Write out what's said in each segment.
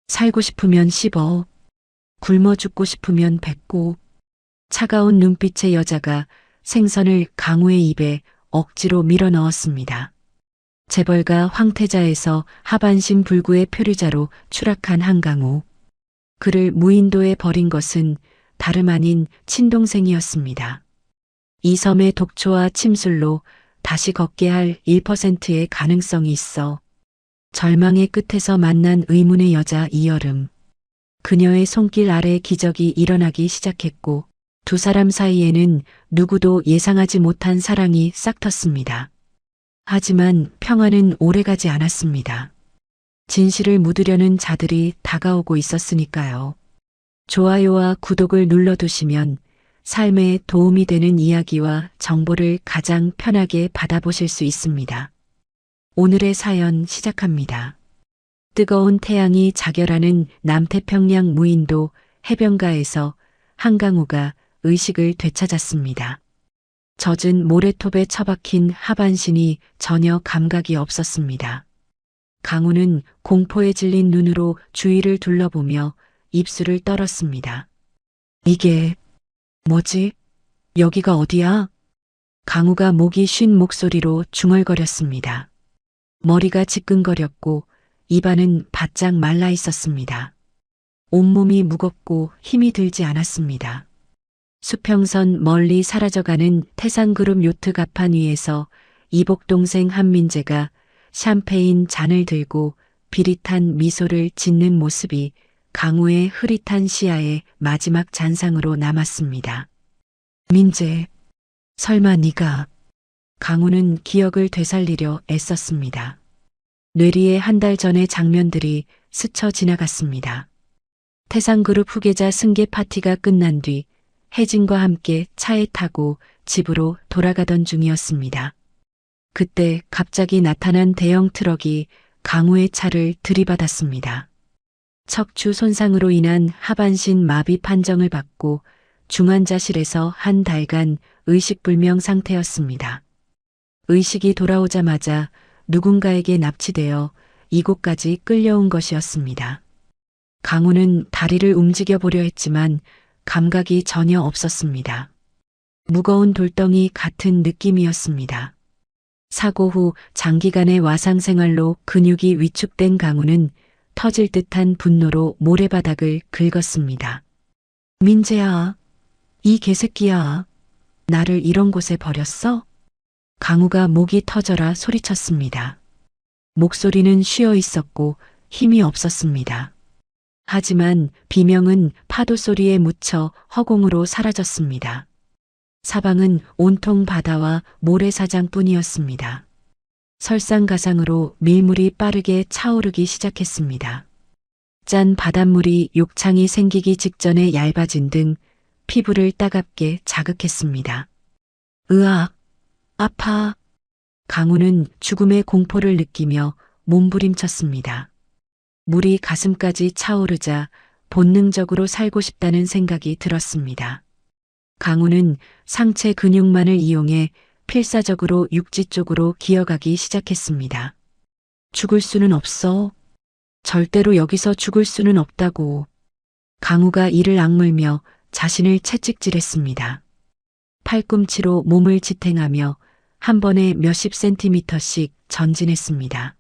살고 싶으면 씹어. 굶어 죽고 싶으면 뱉고. 차가운 눈빛의 여자가 생선을 강우의 입에 억지로 밀어 넣었습니다. 재벌가 황태자에서 하반신 불구의 표류자로 추락한 한강우. 그를 무인도에 버린 것은 다름 아닌 친동생이었습니다. 이 섬의 독초와 침술로 다시 걷게 할 1%의 가능성이 있어 절망의 끝에서 만난 의문의 여자 이여름. 그녀의 손길 아래 기적이 일어나기 시작했고 두 사람 사이에는 누구도 예상하지 못한 사랑이 싹텄습니다. 하지만 평화는 오래가지 않았습니다. 진실을 묻으려는 자들이 다가오고 있었으니까요. 좋아요와 구독을 눌러두시면 삶에 도움이 되는 이야기와 정보를 가장 편하게 받아보실 수 있습니다. 오늘의 사연 시작합니다. 뜨거운 태양이 자결하는 남태평양 무인도 해변가에서 한강우가 의식을 되찾았습니다. 젖은 모래톱에 처박힌 하반신이 전혀 감각이 없었습니다. 강우는 공포에 질린 눈으로 주위를 둘러보며 입술을 떨었습니다. 이게 뭐지? 여기가 어디야? 강우가 목이 쉰 목소리로 중얼거렸습니다. 머리가 지끈거렸고 입안은 바짝 말라 있었습니다. 온몸이 무겁고 힘이 들지 않았습니다. 수평선 멀리 사라져가는 태산그룹 요트 갑판 위에서 이복동생 한민재가 샴페인 잔을 들고 비릿한 미소를 짓는 모습이 강우의 흐릿한 시야의 마지막 잔상으로 남았습니다. 민재, 설마 네가... 강우는 기억을 되살리려 애썼습니다. 뇌리에 한 달 전의 장면들이 스쳐 지나갔습니다. 태산그룹 후계자 승계 파티가 끝난 뒤 혜진과 함께 차에 타고 집으로 돌아가던 중이었습니다. 그때 갑자기 나타난 대형 트럭이 강우의 차를 들이받았습니다. 척추 손상으로 인한 하반신 마비 판정을 받고 중환자실에서 한 달간 의식불명 상태였습니다. 의식이 돌아오자마자 누군가에게 납치되어 이곳까지 끌려온 것이었습니다. 강우는 다리를 움직여 보려 했지만 감각이 전혀 없었습니다. 무거운 돌덩이 같은 느낌이었습니다. 사고 후 장기간의 와상 생활로 근육이 위축된 강우는 터질 듯한 분노로 모래바닥을 긁었습니다. 민재야, 이 개새끼야, 나를 이런 곳에 버렸어? 강우가 목이 터져라 소리쳤습니다. 목소리는 쉬어 있었고 힘이 없었습니다. 하지만 비명은 파도 소리에 묻혀 허공으로 사라졌습니다. 사방은 온통 바다와 모래사장뿐이었습니다. 설상가상으로 밀물이 빠르게 차오르기 시작했습니다. 짠 바닷물이 욕창이 생기기 직전에 얇아진 등 피부를 따갑게 자극했습니다. 으악, 아파. 강우는 죽음의 공포를 느끼며 몸부림쳤습니다. 물이 가슴까지 차오르자 본능적으로 살고 싶다는 생각이 들었습니다. 강우는 상체 근육만을 이용해 필사적으로 육지 쪽으로 기어가기 시작했습니다. 죽을 수는 없어. 절대로 여기서 죽을 수는 없다고. 강우가 이를 악물며 자신을 채찍질했습니다. 팔꿈치로 몸을 지탱하며 한 번에 몇십 센티미터씩 전진했습니다.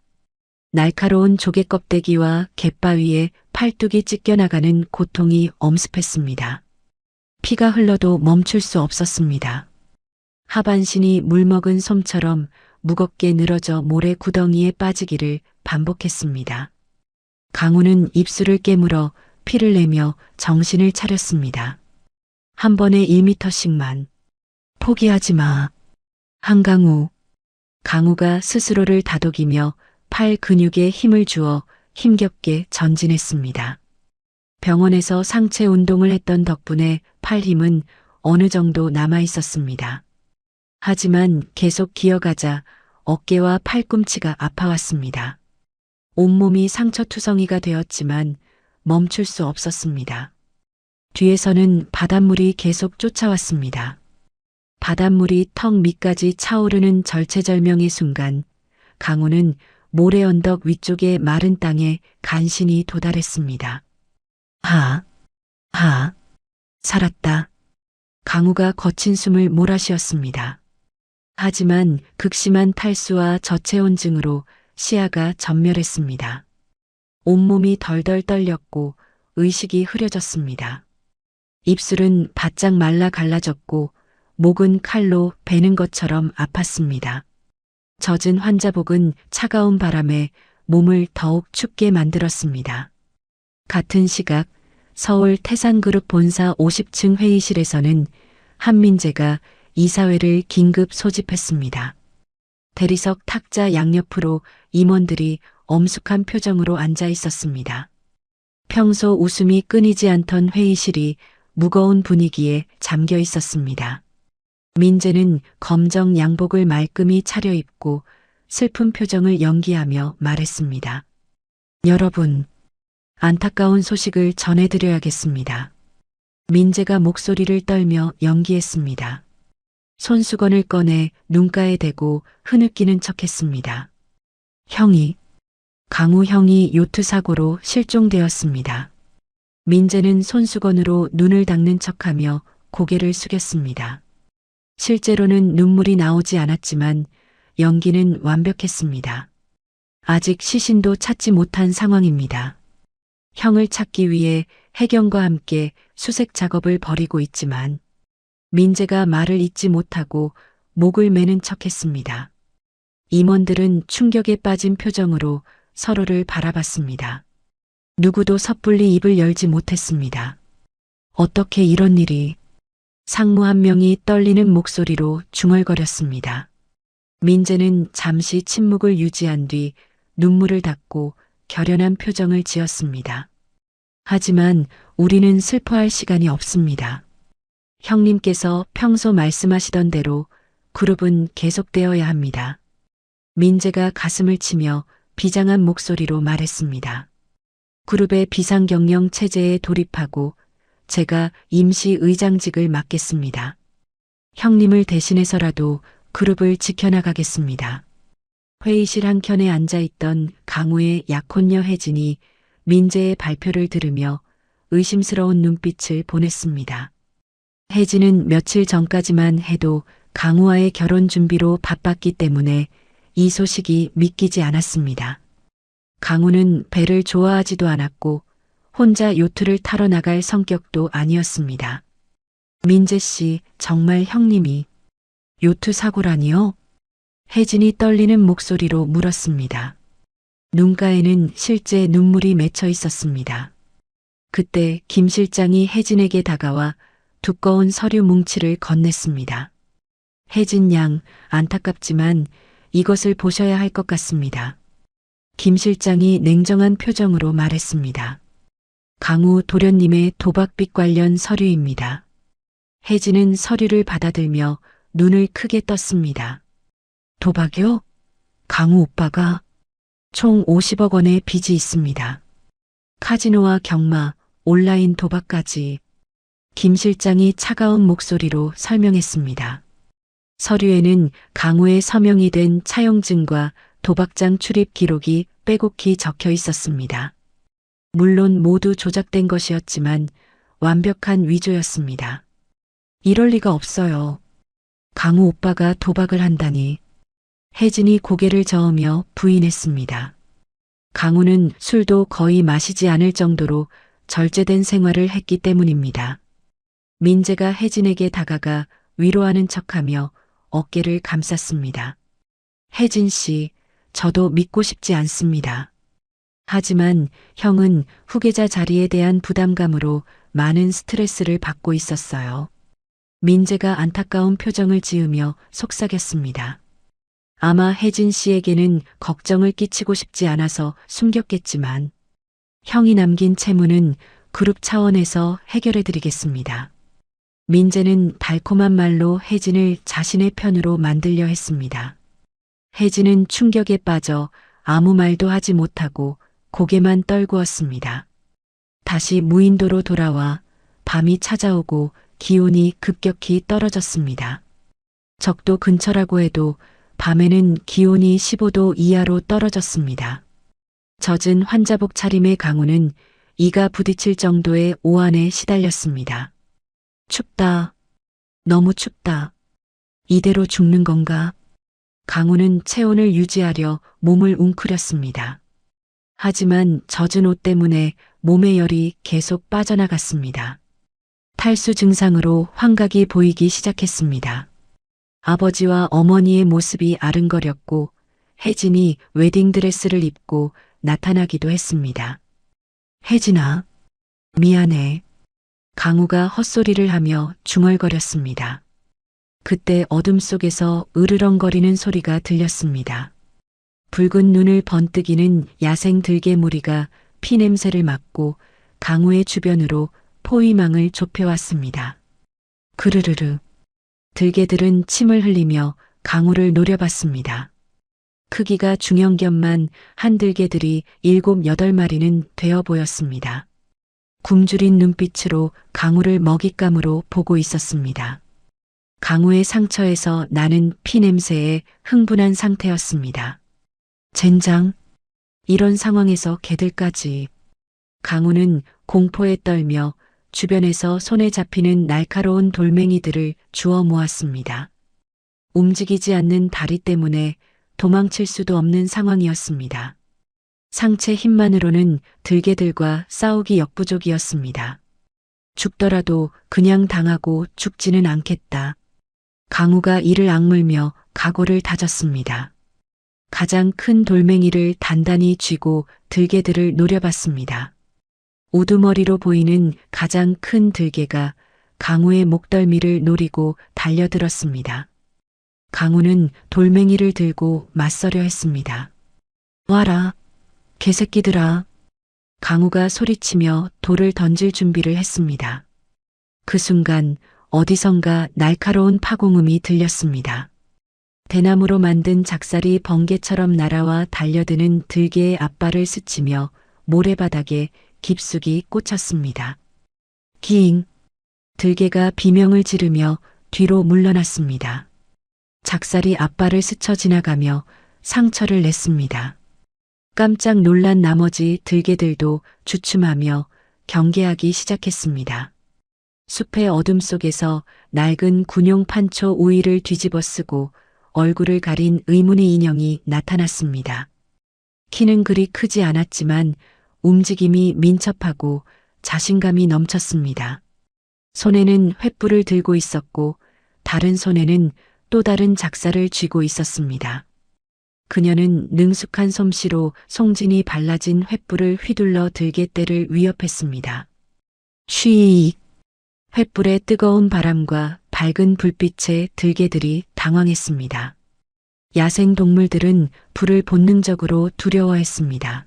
날카로운 조개 껍데기와 갯바위에 팔뚝이 찢겨나가는 고통이 엄습했습니다. 피가 흘러도 멈출 수 없었습니다. 하반신이 물먹은 솜처럼 무겁게 늘어져 모래 구덩이에 빠지기를 반복했습니다. 강우는 입술을 깨물어 피를 내며 정신을 차렸습니다. 한 번에 1미터씩만. 포기하지 마. 한강우. 강우가 스스로를 다독이며 팔 근육에 힘을 주어 힘겹게 전진했습니다. 병원에서 상체 운동을 했던 덕분에 팔 힘은 어느 정도 남아 있었습니다. 하지만 계속 기어가자 어깨와 팔꿈치가 아파왔습니다. 온몸이 상처투성이가 되었지만 멈출 수 없었습니다. 뒤에서는 바닷물이 계속 쫓아왔습니다. 바닷물이 턱 밑까지 차오르는 절체절명의 순간 강우는 모래 언덕 위쪽의 마른 땅에 간신히 도달했습니다. 하, 살았다. 강우가 거친 숨을 몰아쉬었습니다. 하지만 극심한 탈수와 저체온증으로 시야가 전멸했습니다. 온몸이 덜덜 떨렸고 의식이 흐려졌습니다. 입술은 바짝 말라 갈라졌고 목은 칼로 베는 것처럼 아팠습니다. 젖은 환자복은 차가운 바람에 몸을 더욱 춥게 만들었습니다. 같은 시각 서울 태산그룹 본사 50층 회의실에서는 한민재가 이사회를 긴급 소집했습니다. 대리석 탁자 양옆으로 임원들이 엄숙한 표정으로 앉아 있었습니다. 평소 웃음이 끊이지 않던 회의실이 무거운 분위기에 잠겨 있었습니다. 민재는 검정 양복을 말끔히 차려입고 슬픈 표정을 연기하며 말했습니다. 여러분, 안타까운 소식을 전해드려야겠습니다. 민재가 목소리를 떨며 연기했습니다. 손수건을 꺼내 눈가에 대고 흐느끼는 척했습니다. 강우 형이 요트 사고로 실종되었습니다. 민재는 손수건으로 눈을 닦는 척하며 고개를 숙였습니다. 실제로는 눈물이 나오지 않았지만 연기는 완벽했습니다. 아직 시신도 찾지 못한 상황입니다. 형을 찾기 위해 해경과 함께 수색 작업을 벌이고 있지만 민재가 말을 잇지 못하고 목을 매는 척했습니다. 임원들은 충격에 빠진 표정으로 서로를 바라봤습니다. 누구도 섣불리 입을 열지 못했습니다. 어떻게 이런 일이? 상무 한 명이 떨리는 목소리로 중얼거렸습니다. 민재는 잠시 침묵을 유지한 뒤 눈물을 닦고 결연한 표정을 지었습니다. 하지만 우리는 슬퍼할 시간이 없습니다. 형님께서 평소 말씀하시던 대로 그룹은 계속되어야 합니다. 민재가 가슴을 치며 비장한 목소리로 말했습니다. 그룹의 비상경영 체제에 돌입하고 제가 임시 의장직을 맡겠습니다. 형님을 대신해서라도 그룹을 지켜나가겠습니다. 회의실 한켠에 앉아있던 강우의 약혼녀 혜진이 민재의 발표를 들으며 의심스러운 눈빛을 보냈습니다. 혜진은 며칠 전까지만 해도 강우와의 결혼 준비로 바빴기 때문에 이 소식이 믿기지 않았습니다. 강우는 배를 좋아하지도 않았고 혼자 요트를 타러 나갈 성격도 아니었습니다. 민재 씨, 정말 형님이 요트 사고라니요? 혜진이 떨리는 목소리로 물었습니다. 눈가에는 실제 눈물이 맺혀 있었습니다. 그때 김 실장이 혜진에게 다가와 두꺼운 서류 뭉치를 건넸습니다. 혜진 양, 안타깝지만 이것을 보셔야 할 것 같습니다. 김 실장이 냉정한 표정으로 말했습니다. 강우 도련님의 도박빚 관련 서류입니다. 혜진은 서류를 받아들며 눈을 크게 떴습니다. 도박이요? 강우 오빠가 총 50억 원의 빚이 있습니다. 카지노와 경마, 온라인 도박까지. 김 실장이 차가운 목소리로 설명했습니다. 서류에는 강우의 서명이 된 차용증과 도박장 출입 기록이 빼곡히 적혀 있었습니다. 물론 모두 조작된 것이었지만 완벽한 위조였습니다. 이럴 리가 없어요. 강우 오빠가 도박을 한다니. 혜진이 고개를 저으며 부인했습니다. 강우는 술도 거의 마시지 않을 정도로 절제된 생활을 했기 때문입니다. 민재가 혜진에게 다가가 위로하는 척하며 어깨를 감쌌습니다. 혜진 씨, 저도 믿고 싶지 않습니다. 하지만 형은 후계자 자리에 대한 부담감으로 많은 스트레스를 받고 있었어요. 민재가 안타까운 표정을 지으며 속삭였습니다. 아마 혜진 씨에게는 걱정을 끼치고 싶지 않아서 숨겼겠지만 형이 남긴 채무는 그룹 차원에서 해결해 드리겠습니다. 민재는 달콤한 말로 혜진을 자신의 편으로 만들려 했습니다. 혜진은 충격에 빠져 아무 말도 하지 못하고 고개만 떨구었습니다. 다시 무인도로 돌아와 밤이 찾아오고 기온이 급격히 떨어졌습니다. 적도 근처라고 해도 밤에는 기온이 15도 이하로 떨어졌습니다. 젖은 환자복 차림의 강우는 이가 부딪힐 정도의 오한에 시달렸습니다. 춥다. 너무 춥다. 이대로 죽는 건가? 강우는 체온을 유지하려 몸을 웅크렸습니다. 하지만 젖은 옷 때문에 몸의 열이 계속 빠져나갔습니다. 탈수 증상으로 환각이 보이기 시작했습니다. 아버지와 어머니의 모습이 아른거렸고 혜진이 웨딩드레스를 입고 나타나기도 했습니다. 혜진아, 미안해. 강우가 헛소리를 하며 중얼거렸습니다. 그때 어둠 속에서 으르렁거리는 소리가 들렸습니다. 붉은 눈을 번뜩이는 야생 들개무리가 피냄새를 맡고 강우의 주변으로 포위망을 좁혀왔습니다. 그르르르. 들개들은 침을 흘리며 강우를 노려봤습니다. 크기가 중형견만 한 들개들이 7, 8마리는 되어 보였습니다. 굶주린 눈빛으로 강우를 먹잇감으로 보고 있었습니다. 강우의 상처에서 나는 피냄새에 흥분한 상태였습니다. 젠장, 이런 상황에서 개들까지. 강우는 공포에 떨며 주변에서 손에 잡히는 날카로운 돌멩이들을 주워 모았습니다. 움직이지 않는 다리 때문에 도망칠 수도 없는 상황이었습니다. 상체 힘만으로는 들개들과 싸우기 역부족이었습니다. 죽더라도 그냥 당하고 죽지는 않겠다. 강우가 이를 악물며 각오를 다졌습니다. 가장 큰 돌멩이를 단단히 쥐고 들개들을 노려봤습니다. 우두머리로 보이는 가장 큰 들개가 강우의 목덜미를 노리고 달려들었습니다. 강우는 돌멩이를 들고 맞서려 했습니다. 와라, 개새끼들아. 강우가 소리치며 돌을 던질 준비를 했습니다. 그 순간 어디선가 날카로운 파공음이 들렸습니다. 대나무로 만든 작살이 번개처럼 날아와 달려드는 들개의 앞발을 스치며 모래바닥에 깊숙이 꽂혔습니다. 기잉! 들개가 비명을 지르며 뒤로 물러났습니다. 작살이 앞발을 스쳐 지나가며 상처를 냈습니다. 깜짝 놀란 나머지 들개들도 주춤하며 경계하기 시작했습니다. 숲의 어둠 속에서 낡은 군용 판초 우위를 뒤집어 쓰고 얼굴을 가린 의문의 인형이 나타났습니다. 키는 그리 크지 않았지만 움직임이 민첩하고 자신감이 넘쳤습니다. 손에는 횃불을 들고 있었고 다른 손에는 또 다른 작사를 쥐고 있었습니다. 그녀는 능숙한 솜씨로 송진이 발라진 횃불을 휘둘러 들개떼를 위협했습니다. 쉬익! 횃불의 뜨거운 바람과 밝은 불빛에 들개들이 당황했습니다. 야생 동물들은 불을 본능적으로 두려워했습니다.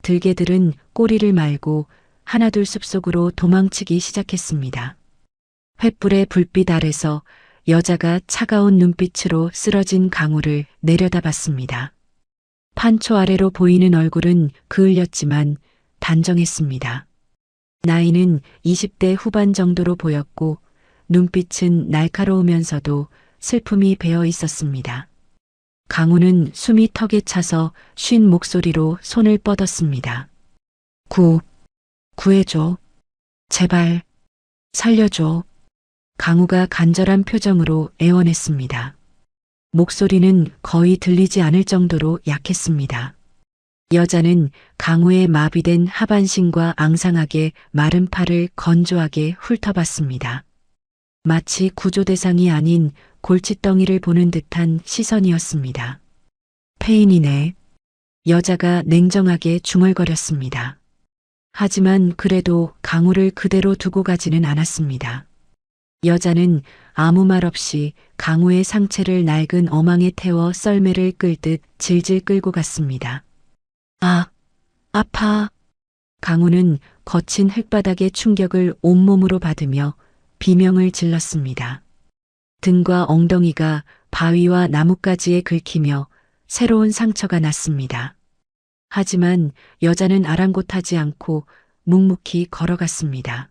들개들은 꼬리를 말고 하나둘 숲속으로 도망치기 시작했습니다. 횃불의 불빛 아래서 여자가 차가운 눈빛으로 쓰러진 강우를 내려다봤습니다. 판초 아래로 보이는 얼굴은 그을렸지만 단정했습니다. 나이는 20대 후반 정도로 보였고 눈빛은 날카로우면서도 슬픔이 배어 있었습니다. 강우는 숨이 턱에 차서 쉰 목소리로 손을 뻗었습니다. 구해줘. 제발, 살려줘. 강우가 간절한 표정으로 애원했습니다. 목소리는 거의 들리지 않을 정도로 약했습니다. 여자는 강우의 마비된 하반신과 앙상하게 마른 팔을 건조하게 훑어봤습니다. 마치 구조 대상이 아닌 골칫덩이를 보는 듯한 시선이었습니다. 페인이네. 여자가 냉정하게 중얼거렸습니다. 하지만 그래도 강우를 그대로 두고 가지는 않았습니다. 여자는 아무 말 없이 강우의 상체를 낡은 어망에 태워 썰매를 끌듯 질질 끌고 갔습니다. 아, 아파. 강우는 거친 흙바닥의 충격을 온몸으로 받으며 비명을 질렀습니다. 등과 엉덩이가 바위와 나뭇가지에 긁히며 새로운 상처가 났습니다. 하지만 여자는 아랑곳하지 않고 묵묵히 걸어갔습니다.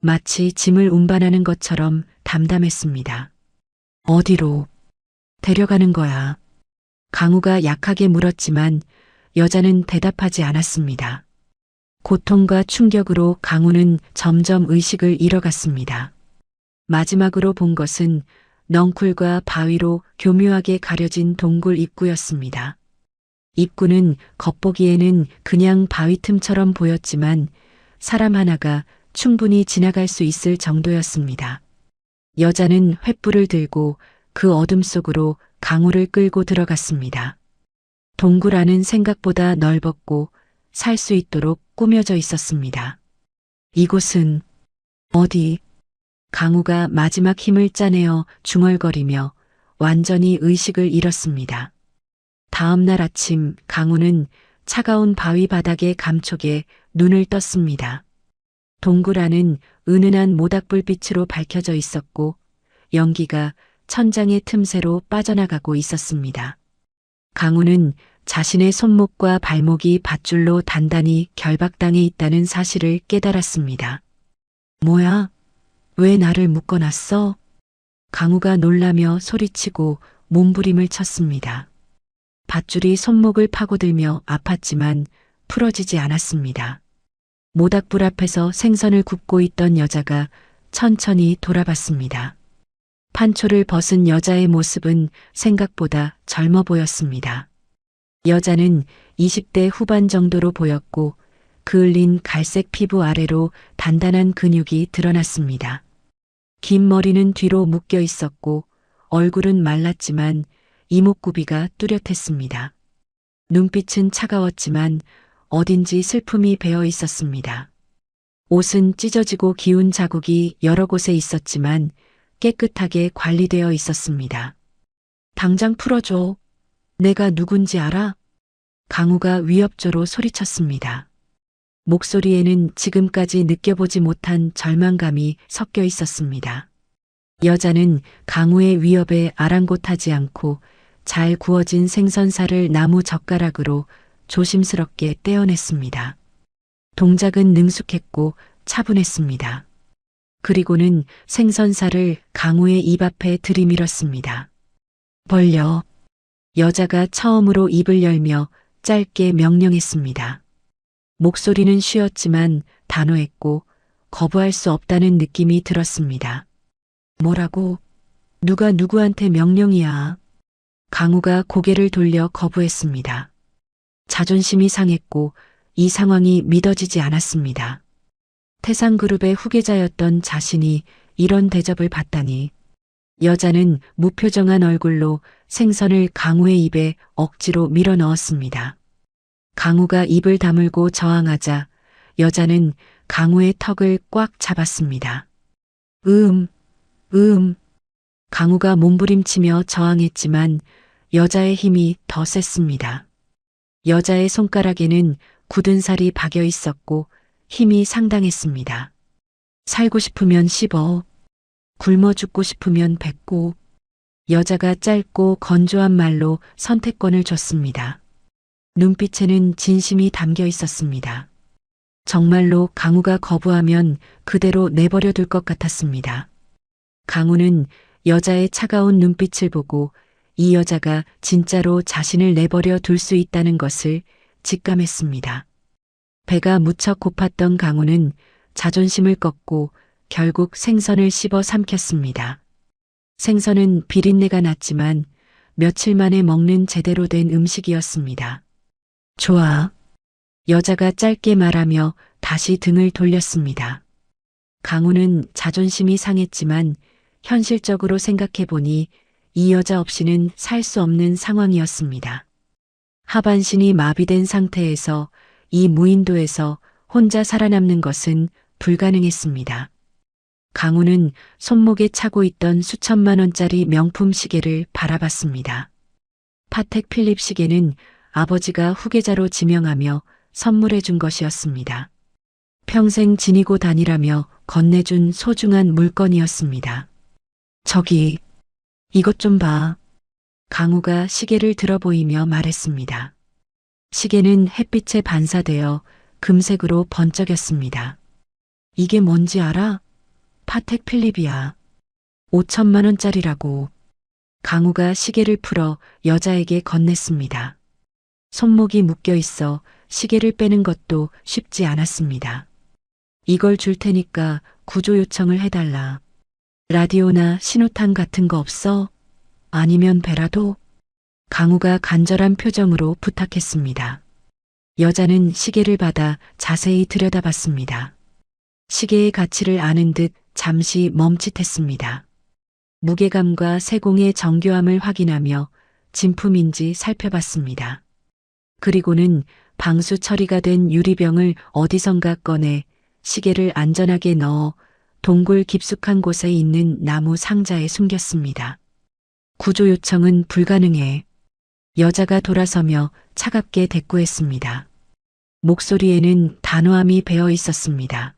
마치 짐을 운반하는 것처럼 담담했습니다. 어디로? 데려가는 거야. 강우가 약하게 물었지만 여자는 대답하지 않았습니다. 고통과 충격으로 강우는 점점 의식을 잃어갔습니다. 마지막으로 본 것은 넝쿨과 바위로 교묘하게 가려진 동굴 입구였습니다. 입구는 겉보기에는 그냥 바위 틈처럼 보였지만 사람 하나가 충분히 지나갈 수 있을 정도였습니다. 여자는 횃불을 들고 그 어둠 속으로 강우를 끌고 들어갔습니다. 동굴 안은 생각보다 넓었고 살 수 있도록 꾸며져 있었습니다. 이곳은 어디? 강우가 마지막 힘을 짜내어 중얼거리며 완전히 의식을 잃었습니다. 다음 날 아침 강우는 차가운 바위 바닥의 감촉에 눈을 떴습니다. 동굴 안은 은은한 모닥불빛으로 밝혀져 있었고 연기가 천장의 틈새로 빠져나가고 있었습니다. 강우는 자신의 손목과 발목이 밧줄로 단단히 결박당해 있다는 사실을 깨달았습니다. 뭐야? 왜 나를 묶어놨어? 강우가 놀라며 소리치고 몸부림을 쳤습니다. 밧줄이 손목을 파고들며 아팠지만 풀어지지 않았습니다. 모닥불 앞에서 생선을 굽고 있던 여자가 천천히 돌아봤습니다. 판초를 벗은 여자의 모습은 생각보다 젊어 보였습니다. 여자는 20대 후반 정도로 보였고 그을린 갈색 피부 아래로 단단한 근육이 드러났습니다. 긴 머리는 뒤로 묶여 있었고 얼굴은 말랐지만 이목구비가 뚜렷했습니다. 눈빛은 차가웠지만 어딘지 슬픔이 배어 있었습니다. 옷은 찢어지고 기운 자국이 여러 곳에 있었지만 깨끗하게 관리되어 있었습니다. 당장 풀어줘. 내가 누군지 알아? 강우가 위협조로 소리쳤습니다. 목소리에는 지금까지 느껴보지 못한 절망감이 섞여 있었습니다. 여자는 강우의 위협에 아랑곳하지 않고 잘 구워진 생선살을 나무 젓가락으로 조심스럽게 떼어냈습니다. 동작은 능숙했고 차분했습니다. 그리고는 생선살을 강우의 입 앞에 들이밀었습니다. 벌려. 여자가 처음으로 입을 열며 짧게 명령했습니다. 목소리는 쉬었지만 단호했고 거부할 수 없다는 느낌이 들었습니다. 뭐라고? 누가 누구한테 명령이야? 강우가 고개를 돌려 거부했습니다. 자존심이 상했고 이 상황이 믿어지지 않았습니다. 태상그룹의 후계자였던 자신이 이런 대접을 받다니. 여자는 무표정한 얼굴로 생선을 강우의 입에 억지로 밀어 넣었습니다. 강우가 입을 다물고 저항하자 여자는 강우의 턱을 꽉 잡았습니다. 강우가 몸부림치며 저항했지만 여자의 힘이 더 셌습니다. 여자의 손가락에는 굳은 살이 박여 있었고 힘이 상당했습니다. 살고 싶으면 씹어. 굶어 죽고 싶으면 뱉고. 여자가 짧고 건조한 말로 선택권을 줬습니다. 눈빛에는 진심이 담겨 있었습니다. 정말로 강우가 거부하면 그대로 내버려 둘 것 같았습니다. 강우는 여자의 차가운 눈빛을 보고 이 여자가 진짜로 자신을 내버려 둘 수 있다는 것을 직감했습니다. 배가 무척 고팠던 강우는 자존심을 꺾고 결국 생선을 씹어 삼켰습니다. 생선은 비린내가 났지만 며칠 만에 먹는 제대로 된 음식이었습니다. 좋아. 여자가 짧게 말하며 다시 등을 돌렸습니다. 강우는 자존심이 상했지만 현실적으로 생각해보니 이 여자 없이는 살 수 없는 상황이었습니다. 하반신이 마비된 상태에서 이 무인도에서 혼자 살아남는 것은 불가능했습니다. 강우는 손목에 차고 있던 수천만 원짜리 명품 시계를 바라봤습니다. 파텍 필립 시계는 아버지가 후계자로 지명하며 선물해 준 것이었습니다. 평생 지니고 다니라며 건네준 소중한 물건이었습니다. 저기, 이것 좀 봐. 강우가 시계를 들어 보이며 말했습니다. 시계는 햇빛에 반사되어 금색으로 번쩍였습니다. 이게 뭔지 알아? 파텍 필립이야. 5천만 원짜리라고. 강우가 시계를 풀어 여자에게 건넸습니다. 손목이 묶여 있어 시계를 빼는 것도 쉽지 않았습니다. 이걸 줄 테니까 구조 요청을 해달라. 라디오나 신호탄 같은 거 없어? 아니면 배라도? 강우가 간절한 표정으로 부탁했습니다. 여자는 시계를 받아 자세히 들여다봤습니다. 시계의 가치를 아는 듯 잠시 멈칫했습니다. 무게감과 세공의 정교함을 확인하며 진품인지 살펴봤습니다. 그리고는 방수 처리가 된 유리병을 어디선가 꺼내 시계를 안전하게 넣어 동굴 깊숙한 곳에 있는 나무 상자에 숨겼습니다. 구조 요청은 불가능해. 여자가 돌아서며 차갑게 대꾸했습니다. 목소리에는 단호함이 배어 있었습니다.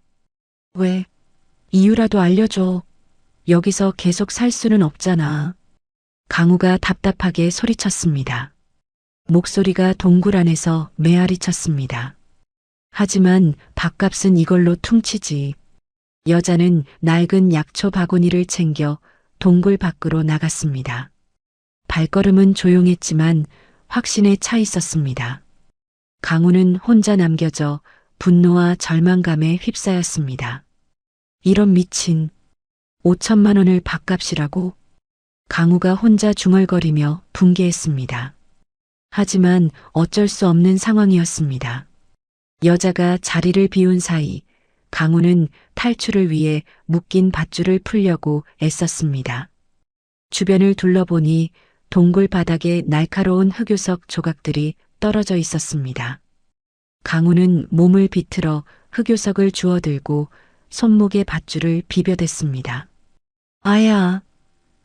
왜? 이유라도 알려줘. 여기서 계속 살 수는 없잖아. 강우가 답답하게 소리쳤습니다. 목소리가 동굴 안에서 메아리 쳤습니다. 하지만 밥값은 이걸로 퉁치지. 여자는 낡은 약초 바구니를 챙겨 동굴 밖으로 나갔습니다. 발걸음은 조용했지만 확신에 차 있었습니다. 강우는 혼자 남겨져 분노와 절망감에 휩싸였습니다. 이런 미친, 5천만 원을 밥값이라고? 강우가 혼자 중얼거리며 분개했습니다. 하지만 어쩔 수 없는 상황이었습니다. 여자가 자리를 비운 사이 강우는 탈출을 위해 묶인 밧줄을 풀려고 애썼습니다. 주변을 둘러보니 동굴 바닥에 날카로운 흑요석 조각들이 떨어져 있었습니다. 강우는 몸을 비틀어 흑요석을 주워들고 손목에 밧줄을 비벼댔습니다. 아야,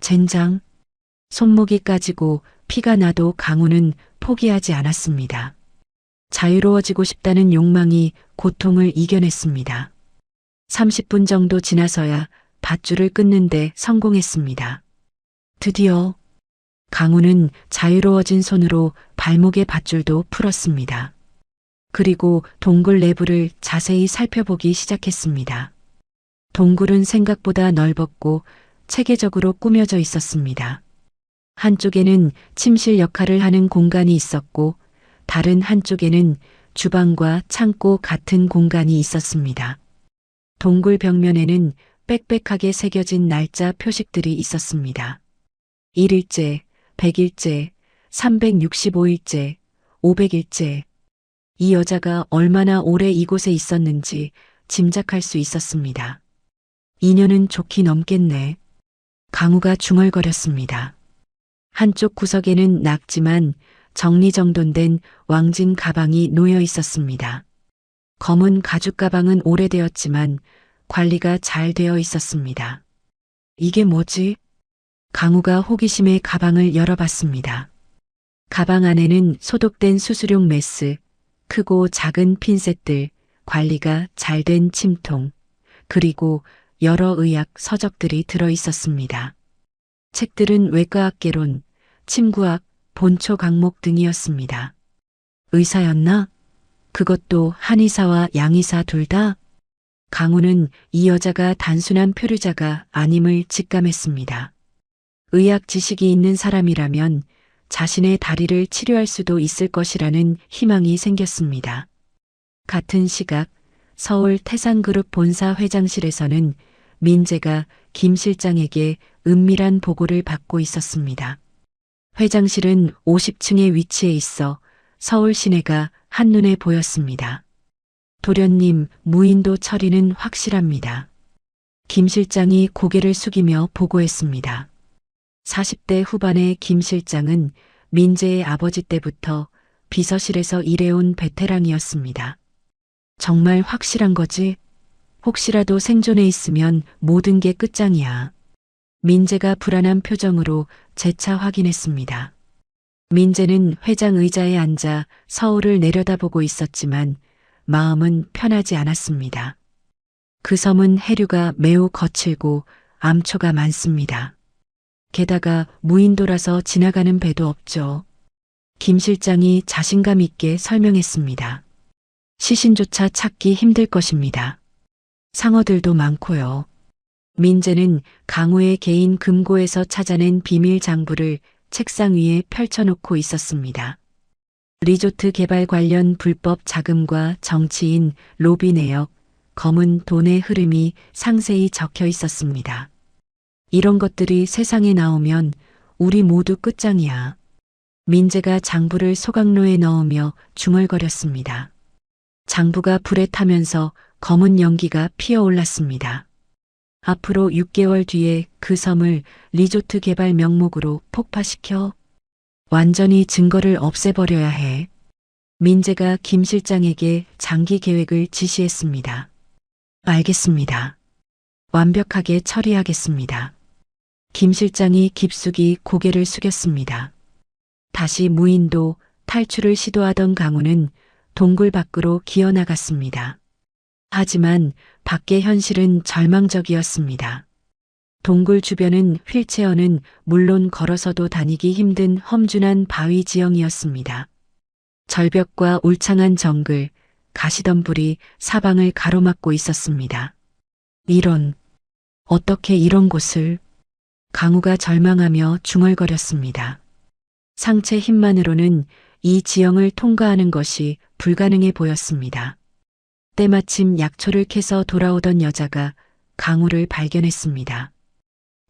젠장. 손목이 까지고 피가 나도 강우는 포기하지 않았습니다. 자유로워지고 싶다는 욕망이 고통을 이겨냈습니다. 30분 정도 지나서야 밧줄을 끊는데 성공했습니다. 드디어 강우는 자유로워진 손으로 발목의 밧줄도 풀었습니다. 그리고 동굴 내부를 자세히 살펴보기 시작했습니다. 동굴은 생각보다 넓었고 체계적으로 꾸며져 있었습니다. 한쪽에는 침실 역할을 하는 공간이 있었고 다른 한쪽에는 주방과 창고 같은 공간이 있었습니다. 동굴 벽면에는 빽빽하게 새겨진 날짜 표식들이 있었습니다. 1일째, 100일째, 365일째, 500일째. 이 여자가 얼마나 오래 이곳에 있었는지 짐작할 수 있었습니다. 2년은 좋게 넘겠네. 강우가 중얼거렸습니다. 한쪽 구석에는 낡지만 정리정돈된 왕진 가방이 놓여 있었습니다. 검은 가죽 가방은 오래되었지만 관리가 잘 되어 있었습니다. 이게 뭐지? 강우가 호기심에 가방을 열어봤습니다. 가방 안에는 소독된 수수용 메스, 크고 작은 핀셋들, 관리가 잘 된 침통, 그리고 여러 의학 서적들이 들어 있었습니다. 책들은 외과학개론, 침구학, 본초 강목 등이었습니다. 의사였나? 그것도 한의사와 양의사 둘 다? 강우는 이 여자가 단순한 표류자가 아님을 직감했습니다. 의학 지식이 있는 사람이라면 자신의 다리를 치료할 수도 있을 것이라는 희망이 생겼습니다. 같은 시각 서울 태산그룹 본사 회장실에서는 민재가 김 실장에게 은밀한 보고를 받고 있었습니다. 회장실은 50층에 위치해 있어 서울 시내가 한눈에 보였습니다. 도련님, 무인도 처리는 확실합니다. 김 실장이 고개를 숙이며 보고했습니다. 40대 후반의 김 실장은 민재의 아버지 때부터 비서실에서 일해온 베테랑이었습니다. 정말 확실한 거지? 혹시라도 생존해 있으면 모든 게 끝장이야. 민재가 불안한 표정으로 재차 확인했습니다. 민재는 회장 의자에 앉아 서울을 내려다보고 있었지만 마음은 편하지 않았습니다. 그 섬은 해류가 매우 거칠고 암초가 많습니다. 게다가 무인도라서 지나가는 배도 없죠. 김 실장이 자신감 있게 설명했습니다. 시신조차 찾기 힘들 것입니다. 상어들도 많고요. 민재는 강우의 개인 금고에서 찾아낸 비밀 장부를 책상 위에 펼쳐놓고 있었습니다. 리조트 개발 관련 불법 자금과 정치인, 로비 내역, 검은 돈의 흐름이 상세히 적혀 있었습니다. 이런 것들이 세상에 나오면 우리 모두 끝장이야. 민재가 장부를 소각로에 넣으며 중얼거렸습니다. 장부가 불에 타면서 검은 연기가 피어올랐습니다. 앞으로 6개월 뒤에 그 섬을 리조트 개발 명목으로 폭파시켜 완전히 증거를 없애버려야 해. 민재가 김 실장에게 장기 계획을 지시했습니다. 알겠습니다. 완벽하게 처리하겠습니다. 김 실장이 깊숙이 고개를 숙였습니다. 다시 무인도 탈출을 시도하던 강우는 동굴 밖으로 기어나갔습니다. 하지만 밖의 현실은 절망적이었습니다. 동굴 주변은 휠체어는 물론 걸어서도 다니기 힘든 험준한 바위 지형이었습니다. 절벽과 울창한 정글, 가시덤불이 사방을 가로막고 있었습니다. 어떻게 이런 곳을? 강우가 절망하며 중얼거렸습니다. 상체 힘만으로는 이 지형을 통과하는 것이 불가능해 보였습니다. 때마침 약초를 캐서 돌아오던 여자가 강우를 발견했습니다.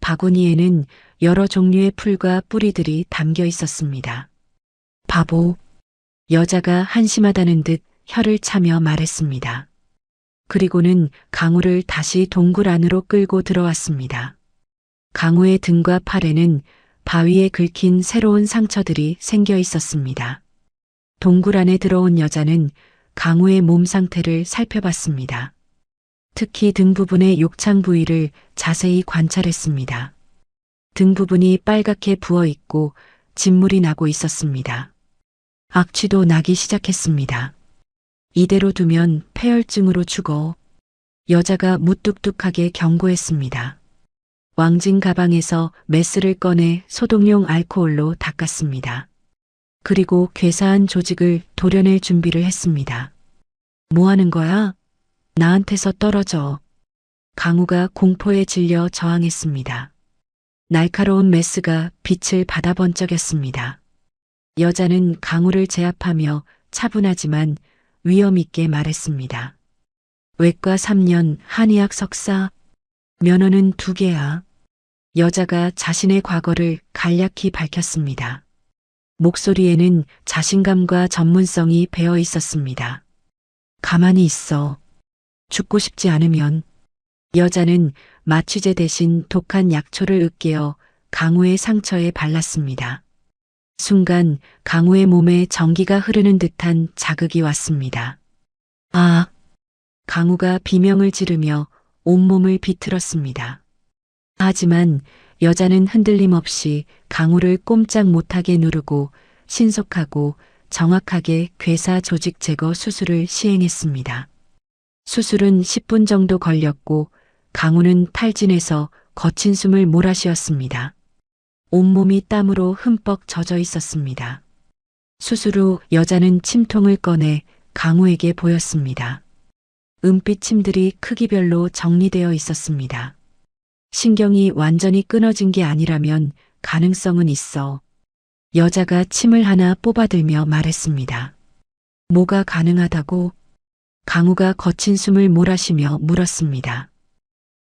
바구니에는 여러 종류의 풀과 뿌리들이 담겨 있었습니다. 바보. 여자가 한심하다는 듯 혀를 차며 말했습니다. 그리고는 강우를 다시 동굴 안으로 끌고 들어왔습니다. 강우의 등과 팔에는 바위에 긁힌 새로운 상처들이 생겨 있었습니다. 동굴 안에 들어온 여자는 강우의 몸 상태를 살펴봤습니다. 특히 등 부분의 욕창 부위를 자세히 관찰했습니다. 등 부분이 빨갛게 부어 있고 진물이 나고 있었습니다. 악취도 나기 시작했습니다. 이대로 두면 폐혈증으로 죽어. 여자가 무뚝뚝하게 경고했습니다. 왕진 가방에서 메스를 꺼내 소독용 알코올로 닦았습니다. 그리고 괴사한 조직을 도려낼 준비를 했습니다. 뭐 하는 거야? 나한테서 떨어져. 강우가 공포에 질려 저항했습니다. 날카로운 메스가 빛을 받아 번쩍였습니다. 여자는 강우를 제압하며 차분하지만 위험 있게 말했습니다. 외과 3년, 한의학 석사, 면허는 2개야. 여자가 자신의 과거를 간략히 밝혔습니다. 목소리에는 자신감과 전문성이 배어 있었습니다. 가만히 있어. 죽고 싶지 않으면. 여자는 마취제 대신 독한 약초를 으깨어 강우의 상처에 발랐습니다. 순간 강우의 몸에 전기가 흐르는 듯한 자극이 왔습니다. 아! 강우가 비명을 지르며 온몸을 비틀었습니다. 하지만 여자는 흔들림 없이 강우를 꼼짝 못하게 누르고 신속하고 정확하게 괴사 조직 제거 수술을 시행했습니다. 수술은 10분 정도 걸렸고 강우는 탈진해서 거친 숨을 몰아쉬었습니다. 온몸이 땀으로 흠뻑 젖어 있었습니다. 수술 후 여자는 침통을 꺼내 강우에게 보였습니다. 은빛 침들이 크기별로 정리되어 있었습니다. 신경이 완전히 끊어진 게 아니라면 가능성은 있어. 여자가 침을 하나 뽑아들며 말했습니다. 뭐가 가능하다고? 강우가 거친 숨을 몰아쉬며 물었습니다.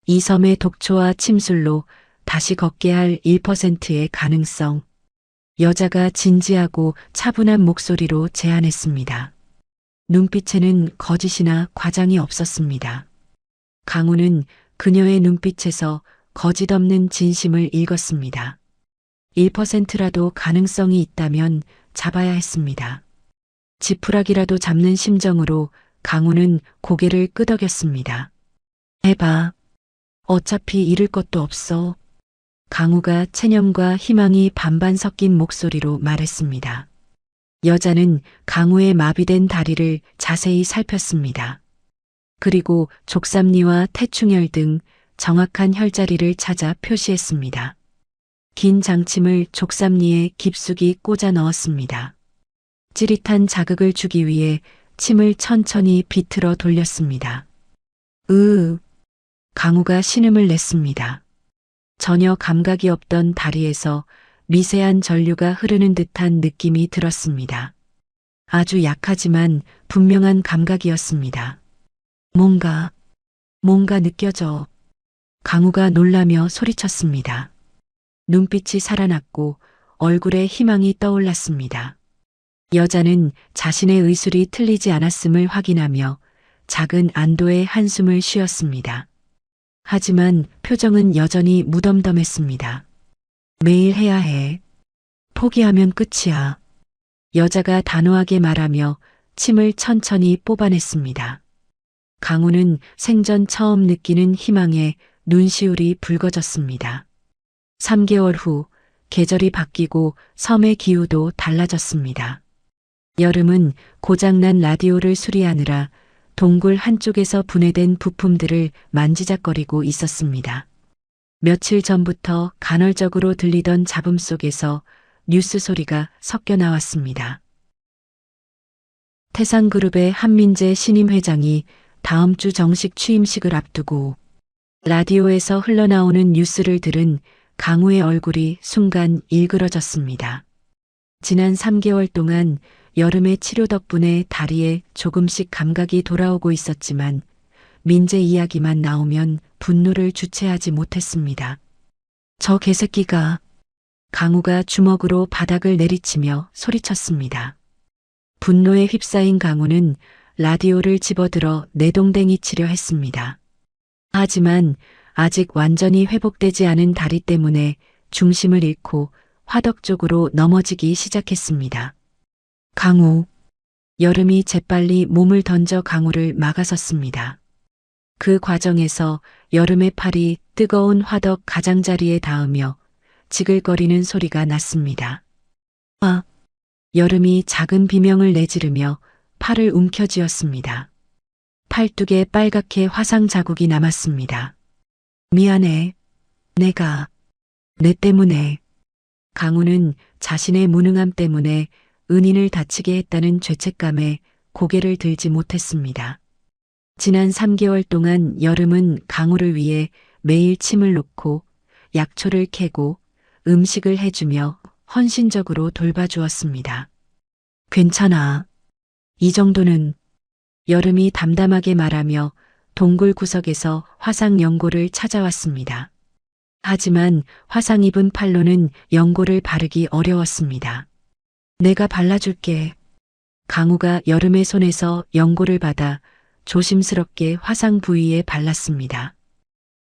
이 섬의 독초와 침술로 다시 걷게 할 1%의 가능성. 여자가 진지하고 차분한 목소리로 제안했습니다. 눈빛에는 거짓이나 과장이 없었습니다. 강우는 그녀의 눈빛에서 거짓 없는 진심을 읽었습니다. 1%라도 가능성이 있다면 잡아야 했습니다. 지푸라기라도 잡는 심정으로 강우는 고개를 끄덕였습니다. 해봐. 어차피 잃을 것도 없어. 강우가 체념과 희망이 반반 섞인 목소리로 말했습니다. 여자는 강우의 마비된 다리를 자세히 살폈습니다. 그리고 족삼리와 태충혈 등 정확한 혈자리를 찾아 표시했습니다. 긴 장침을 족삼리에 깊숙이 꽂아 넣었습니다. 찌릿한 자극을 주기 위해 침을 천천히 비틀어 돌렸습니다. 강우가 신음을 냈습니다. 전혀 감각이 없던 다리에서 미세한 전류가 흐르는 듯한 느낌이 들었습니다. 아주 약하지만 분명한 감각이었습니다. 뭔가 느껴져. 강우가 놀라며 소리쳤습니다. 눈빛이 살아났고 얼굴에 희망이 떠올랐습니다. 여자는 자신의 의술이 틀리지 않았음을 확인하며 작은 안도의 한숨을 쉬었습니다. 하지만 표정은 여전히 무덤덤했습니다. 매일 해야 해. 포기하면 끝이야. 여자가 단호하게 말하며 침을 천천히 뽑아냈습니다. 강우는 생전 처음 느끼는 희망에 눈시울이 붉어졌습니다. 3개월 후 계절이 바뀌고 섬의 기후도 달라졌습니다. 여름은 고장난 라디오를 수리하느라 동굴 한쪽에서 분해된 부품들을 만지작거리고 있었습니다. 며칠 전부터 간헐적으로 들리던 잡음 속에서 뉴스 소리가 섞여 나왔습니다. 태상그룹의 한민재 신임 회장이 다음 주 정식 취임식을 앞두고 라디오에서 흘러나오는 뉴스를 들은 강우의 얼굴이 순간 일그러졌습니다. 지난 3개월 동안 여름의 치료 덕분에 다리에 조금씩 감각이 돌아오고 있었지만 민재 이야기만 나오면 분노를 주체하지 못했습니다. 저 개새끼가. 강우가 주먹으로 바닥을 내리치며 소리쳤습니다. 분노에 휩싸인 강우는 라디오를 집어들어 내동댕이 치려 했습니다. 하지만 아직 완전히 회복되지 않은 다리 때문에 중심을 잃고 화덕 쪽으로 넘어지기 시작했습니다. 강우. 여름이 재빨리 몸을 던져 강우를 막아섰습니다. 그 과정에서 여름의 팔이 뜨거운 화덕 가장자리에 닿으며 지글거리는 소리가 났습니다. 아! 여름이 작은 비명을 내지르며 팔을 움켜쥐었습니다. 팔뚝에 빨갛게 화상 자국이 남았습니다. 미안해. 내 때문에. 강우는 자신의 무능함 때문에 은인을 다치게 했다는 죄책감에 고개를 들지 못했습니다. 지난 3개월 동안 여름은 강우를 위해 매일 침을 놓고 약초를 캐고 음식을 해주며 헌신적으로 돌봐주었습니다. 괜찮아. 이 정도는. 여름이 담담하게 말하며 동굴 구석에서 화상 연고를 찾아왔습니다. 하지만 화상 입은 팔로는 연고를 바르기 어려웠습니다. 내가 발라줄게. 강우가 여름의 손에서 연고를 받아 조심스럽게 화상 부위에 발랐습니다.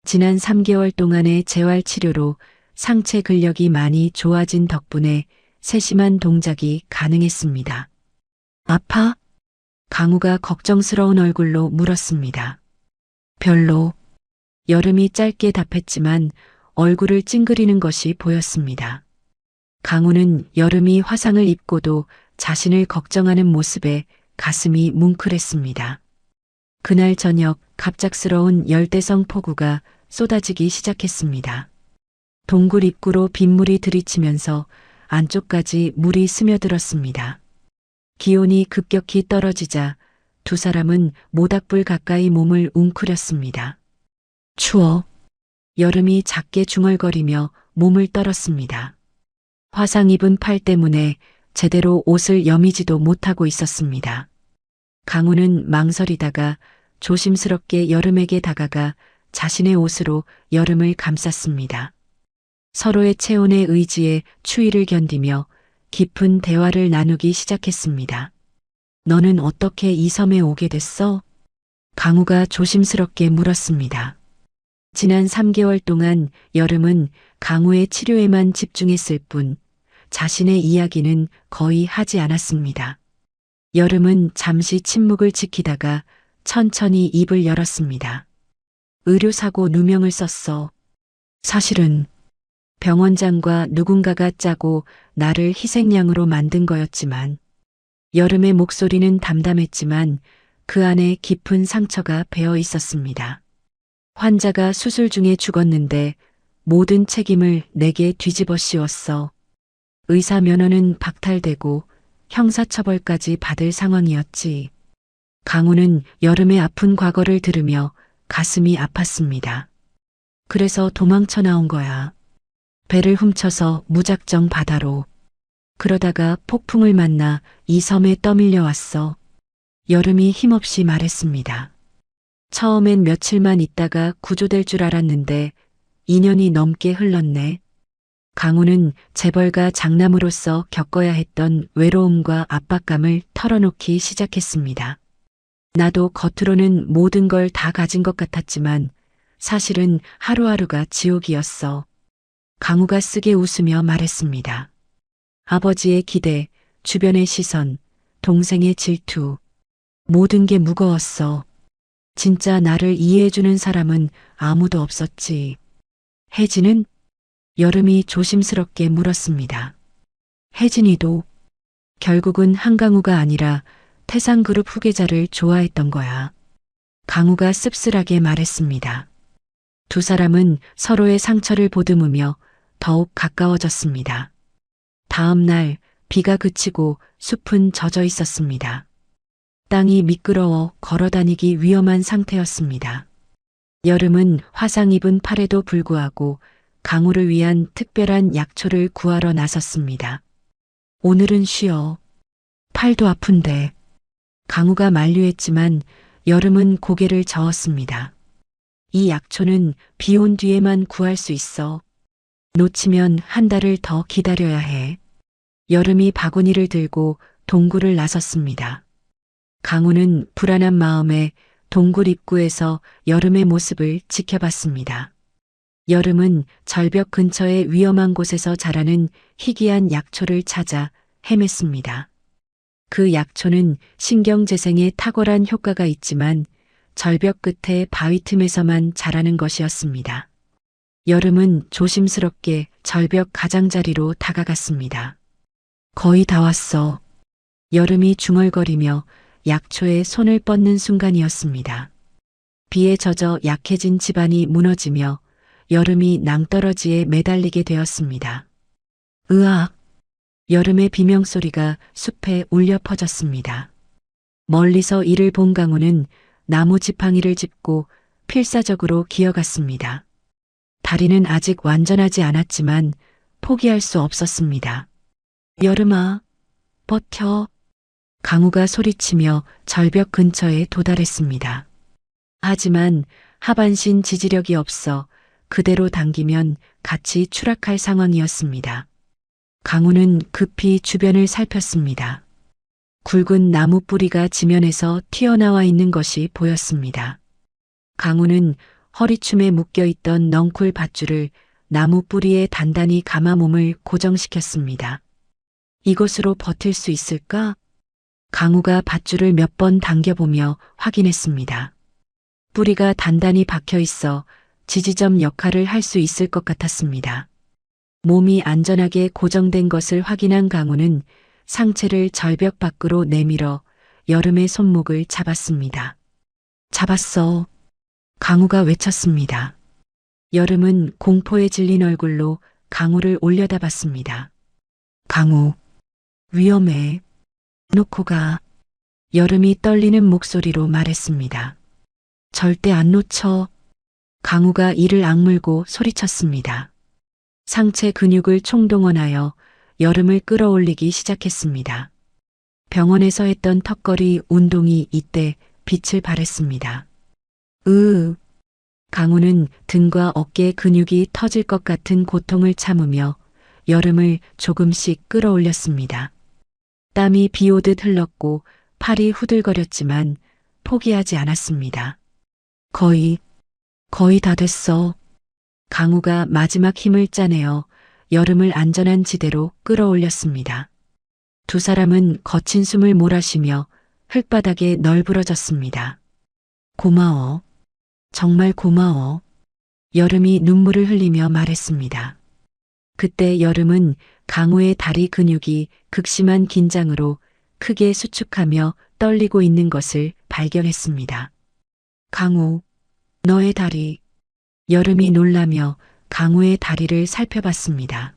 지난 3개월 동안의 재활 치료로 상체 근력이 많이 좋아진 덕분에 세심한 동작이 가능했습니다. 아파? 강우가 걱정스러운 얼굴로 물었습니다. 별로. 여름이 짧게 답했지만 얼굴을 찡그리는 것이 보였습니다. 강우는 여름이 화상을 입고도 자신을 걱정하는 모습에 가슴이 뭉클했습니다. 그날 저녁 갑작스러운 열대성 폭우가 쏟아지기 시작했습니다. 동굴 입구로 빗물이 들이치면서 안쪽까지 물이 스며들었습니다. 기온이 급격히 떨어지자 두 사람은 모닥불 가까이 몸을 웅크렸습니다. 추워. 여름이 작게 중얼거리며 몸을 떨었습니다. 화상 입은 팔 때문에 제대로 옷을 여미지도 못하고 있었습니다. 강우는 망설이다가 조심스럽게 여름에게 다가가 자신의 옷으로 여름을 감쌌습니다. 서로의 체온에 의지해 추위를 견디며 깊은 대화를 나누기 시작했습니다. 너는 어떻게 이 섬에 오게 됐어? 강우가 조심스럽게 물었습니다. 지난 3개월 동안 여름은 강우의 치료에만 집중했을 뿐 자신의 이야기는 거의 하지 않았습니다. 여름은 잠시 침묵을 지키다가 천천히 입을 열었습니다. 의료사고 누명을 썼어. 사실은 병원장과 누군가가 짜고 나를 희생양으로 만든 거였지만 여름의 목소리는 담담했지만 그 안에 깊은 상처가 배어 있었습니다. 환자가 수술 중에 죽었는데 모든 책임을 내게 뒤집어 씌웠어. 의사 면허는 박탈되고 형사처벌까지 받을 상황이었지. 강우는 여름의 아픈 과거를 들으며 가슴이 아팠습니다. 그래서 도망쳐 나온 거야. 배를 훔쳐서 무작정 바다로. 그러다가 폭풍을 만나 이 섬에 떠밀려 왔어. 여름이 힘없이 말했습니다. 처음엔 며칠만 있다가 구조될 줄 알았는데 2년이 넘게 흘렀네. 강우는 재벌가 장남으로서 겪어야 했던 외로움과 압박감을 털어놓기 시작했습니다. 나도 겉으로는 모든 걸 다 가진 것 같았지만 사실은 하루하루가 지옥이었어. 강우가 쓰게 웃으며 말했습니다. 아버지의 기대, 주변의 시선, 동생의 질투, 모든 게 무거웠어. 진짜 나를 이해해주는 사람은 아무도 없었지. 혜진은? 여름이 조심스럽게 물었습니다. 혜진이도 결국은 한강우가 아니라 태상그룹 후계자를 좋아했던 거야. 강우가 씁쓸하게 말했습니다. 두 사람은 서로의 상처를 보듬으며 더욱 가까워졌습니다. 다음 날 비가 그치고 숲은 젖어 있었습니다. 땅이 미끄러워 걸어다니기 위험한 상태였습니다. 여름은 화상 입은 팔에도 불구하고 강우를 위한 특별한 약초를 구하러 나섰습니다. 오늘은 쉬어. 팔도 아픈데. 강우가 만류했지만 여름은 고개를 저었습니다. 이 약초는 비 온 뒤에만 구할 수 있어. 놓치면 한 달을 더 기다려야 해. 여름이 바구니를 들고 동굴을 나섰습니다. 강우는 불안한 마음에 동굴 입구에서 여름의 모습을 지켜봤습니다. 여름은 절벽 근처의 위험한 곳에서 자라는 희귀한 약초를 찾아 헤맸습니다. 그 약초는 신경재생에 탁월한 효과가 있지만 절벽 끝에 바위 틈에서만 자라는 것이었습니다. 여름은 조심스럽게 절벽 가장자리로 다가갔습니다. 거의 다 왔어. 여름이 중얼거리며 약초에 손을 뻗는 순간이었습니다. 비에 젖어 약해진 집안이 무너지며 여름이 낭떠러지에 매달리게 되었습니다. 으악! 여름의 비명소리가 숲에 울려 퍼졌습니다. 멀리서 이를 본 강우는 나무 지팡이를 짚고 필사적으로 기어갔습니다. 다리는 아직 완전하지 않았지만 포기할 수 없었습니다. 여름아, 버텨. 강우가 소리치며 절벽 근처에 도달했습니다. 하지만 하반신 지지력이 없어 그대로 당기면 같이 추락할 상황이었습니다. 강우는 급히 주변을 살폈습니다. 굵은 나무 뿌리가 지면에서 튀어나와 있는 것이 보였습니다. 강우는 허리춤에 묶여있던 넝쿨 밧줄을 나무 뿌리에 단단히 감아 몸을 고정시켰습니다. 이것으로 버틸 수 있을까? 강우가 밧줄을 몇 번 당겨보며 확인했습니다. 뿌리가 단단히 박혀 있어 지지점 역할을 할 수 있을 것 같았습니다. 몸이 안전하게 고정된 것을 확인한 강우는 상체를 절벽 밖으로 내밀어 여름의 손목을 잡았습니다. 잡았어. 강우가 외쳤습니다. 여름은 공포에 질린 얼굴로 강우를 올려다봤습니다. 강우, 위험해. 놓고 가. 여름이 떨리는 목소리로 말했습니다. 절대 안 놓쳐. 강우가 이를 악물고 소리쳤습니다. 상체 근육을 총동원하여 여름을 끌어올리기 시작했습니다. 병원에서 했던 턱걸이 운동이 이때 빛을 발했습니다. 강우는 등과 어깨 근육이 터질 것 같은 고통을 참으며 여름을 조금씩 끌어올렸습니다. 땀이 비 오듯 흘렀고 팔이 후들거렸지만 포기하지 않았습니다. 거의 다 됐어. 강우가 마지막 힘을 짜내어 여름을 안전한 지대로 끌어올렸습니다. 두 사람은 거친 숨을 몰아쉬며 흙바닥에 널브러졌습니다. 고마워. 정말 고마워. 여름이 눈물을 흘리며 말했습니다. 그때 여름은 강우의 다리 근육이 극심한 긴장으로 크게 수축하며 떨리고 있는 것을 발견했습니다. 강우, 너의 다리. 여름이 놀라며 강우의 다리를 살펴봤습니다.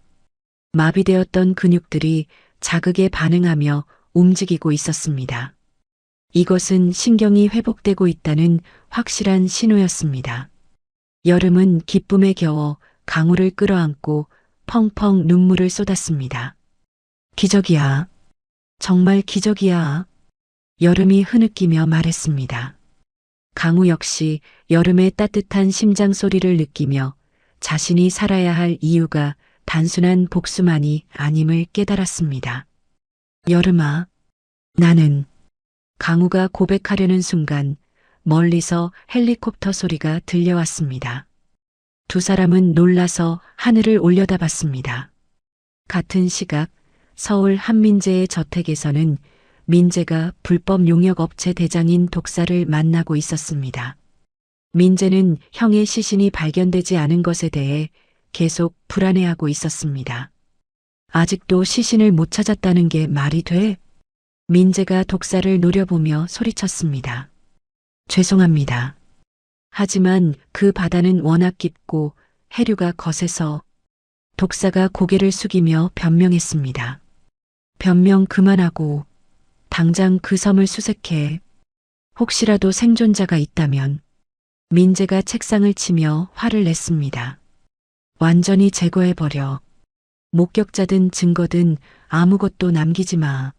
마비되었던 근육들이 자극에 반응하며 움직이고 있었습니다. 이것은 신경이 회복되고 있다는 확실한 신호였습니다. 여름은 기쁨에 겨워 강우를 끌어안고 펑펑 눈물을 쏟았습니다. 기적이야. 정말 기적이야. 여름이 흐느끼며 말했습니다. 강우 역시 여름의 따뜻한 심장 소리를 느끼며 자신이 살아야 할 이유가 단순한 복수만이 아님을 깨달았습니다. 여름아, 나는 강우가 고백하려는 순간 멀리서 헬리콥터 소리가 들려왔습니다. 두 사람은 놀라서 하늘을 올려다봤습니다. 같은 시각 서울 한민재의 저택에서는 민재가 불법 용역업체 대장인 독사를 만나고 있었습니다. 민재는 형의 시신이 발견되지 않은 것에 대해 계속 불안해하고 있었습니다. 아직도 시신을 못 찾았다는 게 말이 돼? 민재가 독사를 노려보며 소리쳤습니다. 죄송합니다. 하지만 그 바다는 워낙 깊고 해류가 거세서 독사가 고개를 숙이며 변명했습니다. 변명 그만하고 당장 그 섬을 수색해. 혹시라도 생존자가 있다면. 민재가 책상을 치며 화를 냈습니다. 완전히 제거해버려. 목격자든 증거든 아무것도 남기지 마.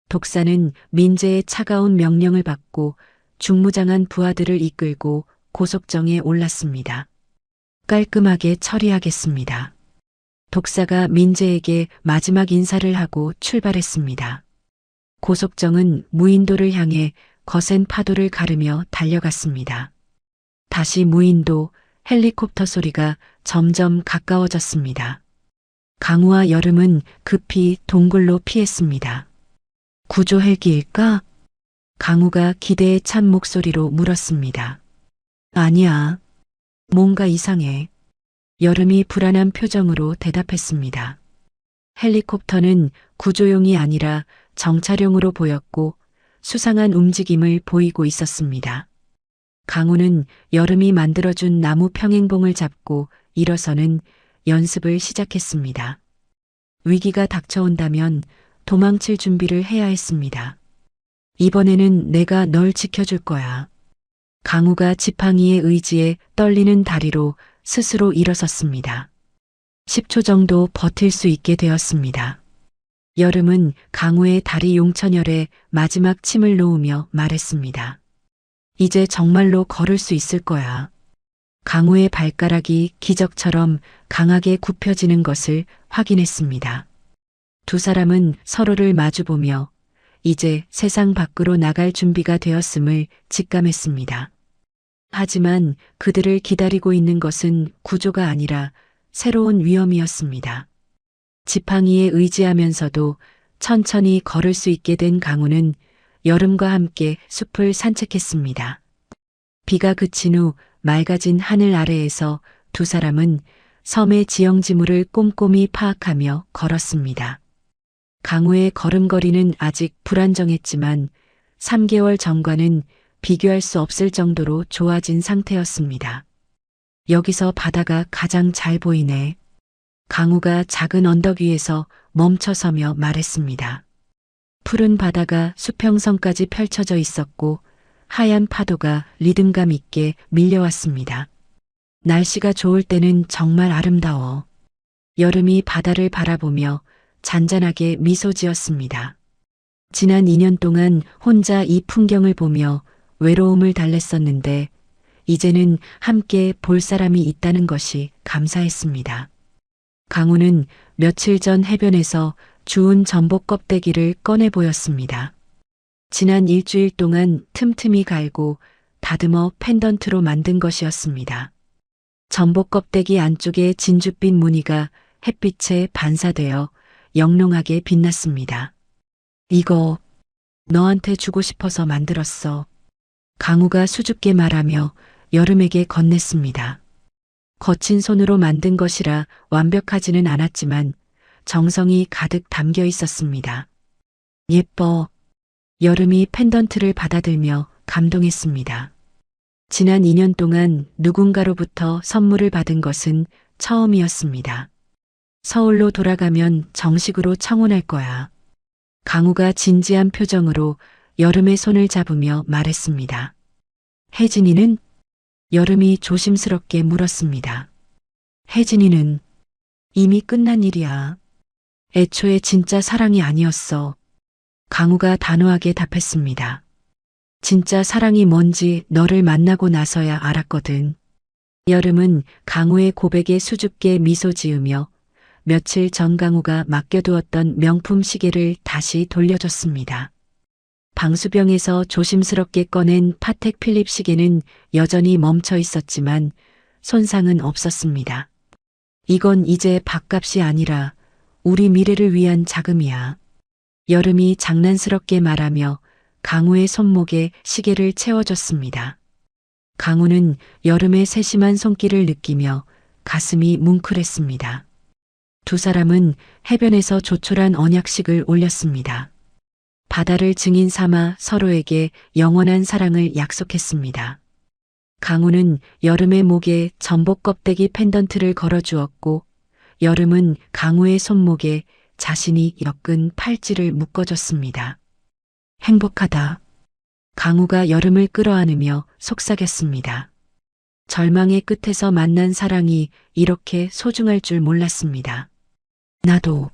독사는 민재의 차가운 명령을 받고 중무장한 부하들을 이끌고 고속정에 올랐습니다. 깔끔하게 처리하겠습니다. 독사가 민재에게 마지막 인사를 하고 출발했습니다. 고속정은 무인도를 향해 거센 파도를 가르며 달려갔습니다. 다시 무인도, 헬리콥터 소리가 점점 가까워졌습니다. 강우와 여름은 급히 동굴로 피했습니다. 구조 헬기일까? 강우가 기대에 찬 목소리로 물었습니다. 아니야. 뭔가 이상해. 여름이 불안한 표정으로 대답했습니다. 헬리콥터는 구조용이 아니라 정찰용으로 보였고 수상한 움직임을 보이고 있었습니다. 강우는 여름이 만들어준 나무 평행봉을 잡고 일어서는 연습을 시작했습니다. 위기가 닥쳐온다면 도망칠 준비를 해야 했습니다. 이번에는 내가 널 지켜줄 거야. 강우가 지팡이의 의지에 떨리는 다리로 스스로 일어섰습니다. 10초 정도 버틸 수 있게 되었습니다. 여름은 강우의 다리 용천열에 마지막 침을 놓으며 말했습니다. 이제 정말로 걸을 수 있을 거야. 강우의 발가락이 기적처럼 강하게 굽혀지는 것을 확인했습니다. 두 사람은 서로를 마주보며 이제 세상 밖으로 나갈 준비가 되었음을 직감했습니다. 하지만 그들을 기다리고 있는 것은 구조가 아니라 새로운 위험이었습니다. 지팡이에 의지하면서도 천천히 걸을 수 있게 된 강우는 여름과 함께 숲을 산책했습니다. 비가 그친 후 맑아진 하늘 아래에서 두 사람은 섬의 지형지물을 꼼꼼히 파악하며 걸었습니다. 강우의 걸음걸이는 아직 불안정했지만 3개월 전과는 비교할 수 없을 정도로 좋아진 상태였습니다. 여기서 바다가 가장 잘 보이네. 강우가 작은 언덕 위에서 멈춰서며 말했습니다. 푸른 바다가 수평선까지 펼쳐져 있었고 하얀 파도가 리듬감 있게 밀려왔습니다. 날씨가 좋을 때는 정말 아름다워. 여름이 바다를 바라보며 잔잔하게 미소 지었습니다. 지난 2년 동안 혼자 이 풍경을 보며 외로움을 달랬었는데 이제는 함께 볼 사람이 있다는 것이 감사했습니다. 강우는 며칠 전 해변에서 주운 전복 껍데기를 꺼내 보였습니다. 지난 일주일 동안 틈틈이 갈고 다듬어 펜던트로 만든 것이었습니다. 전복 껍데기 안쪽에 진주빛 무늬가 햇빛에 반사되어 영롱하게 빛났습니다. 이거 너한테 주고 싶어서 만들었어. 강우가 수줍게 말하며 여름에게 건넸습니다. 거친 손으로 만든 것이라 완벽하지는 않았지만 정성이 가득 담겨 있었습니다. 예뻐. 여름이 펜던트를 받아들며 감동했습니다. 지난 2년 동안 누군가로부터 선물을 받은 것은 처음이었습니다. 서울로 돌아가면 정식으로 청혼할 거야. 강우가 진지한 표정으로 여름의 손을 잡으며 말했습니다. 혜진이는? 여름이 조심스럽게 물었습니다. 혜진이는 이미 끝난 일이야. 애초에 진짜 사랑이 아니었어. 강우가 단호하게 답했습니다. 진짜 사랑이 뭔지 너를 만나고 나서야 알았거든. 여름은 강우의 고백에 수줍게 미소 지으며 며칠 전 강우가 맡겨두었던 명품 시계를 다시 돌려줬습니다. 방수병에서 조심스럽게 꺼낸 파텍 필립 시계는 여전히 멈춰 있었지만 손상은 없었습니다. 이건 이제 밥값이 아니라 우리 미래를 위한 자금이야. 여름이 장난스럽게 말하며 강우의 손목에 시계를 채워줬습니다. 강우는 여름의 세심한 손길을 느끼며 가슴이 뭉클했습니다. 두 사람은 해변에서 조촐한 언약식을 올렸습니다. 바다를 증인 삼아 서로에게 영원한 사랑을 약속했습니다. 강우는 여름의 목에 전복 껍데기 펜던트를 걸어주었고 여름은 강우의 손목에 자신이 엮은 팔찌를 묶어줬습니다. 행복하다. 강우가 여름을 끌어안으며 속삭였습니다. 절망의 끝에서 만난 사랑이 이렇게 소중할 줄 몰랐습니다. 나도.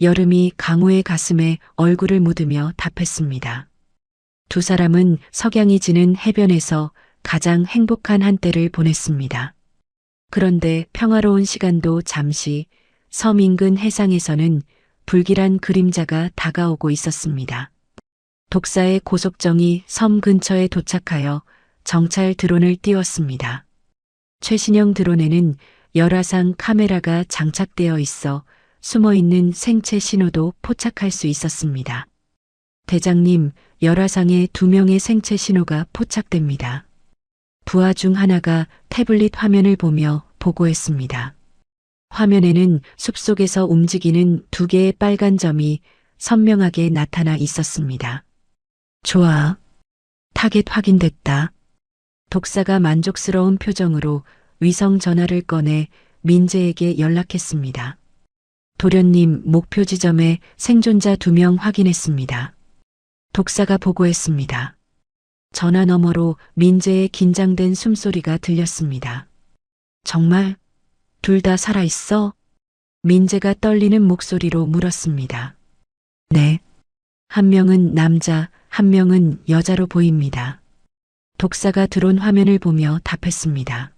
여름이 강우의 가슴에 얼굴을 묻으며 답했습니다. 두 사람은 석양이 지는 해변에서 가장 행복한 한때를 보냈습니다. 그런데 평화로운 시간도 잠시 섬 인근 해상에서는 불길한 그림자가 다가오고 있었습니다. 독사의 고속정이 섬 근처에 도착하여 정찰 드론을 띄웠습니다. 최신형 드론에는 열화상 카메라가 장착되어 있어 숨어있는 생체 신호도 포착할 수 있었습니다. 대장님, 열화상에 2명의 생체 신호가 포착됩니다. 부하 중 하나가 태블릿 화면을 보며 보고했습니다. 화면에는 숲속에서 움직이는 2개의 빨간 점이 선명하게 나타나 있었습니다. 좋아. 타겟 확인됐다. 독사가 만족스러운 표정으로 위성 전화를 꺼내 민재에게 연락했습니다. 도련님, 목표 지점에 생존자 2명 확인했습니다. 독사가 보고했습니다. 전화 너머로 민재의 긴장된 숨소리가 들렸습니다. 정말? 둘 다 살아있어? 민재가 떨리는 목소리로 물었습니다. 네. 한 명은 남자, 한 명은 여자로 보입니다. 독사가 드론 화면을 보며 답했습니다.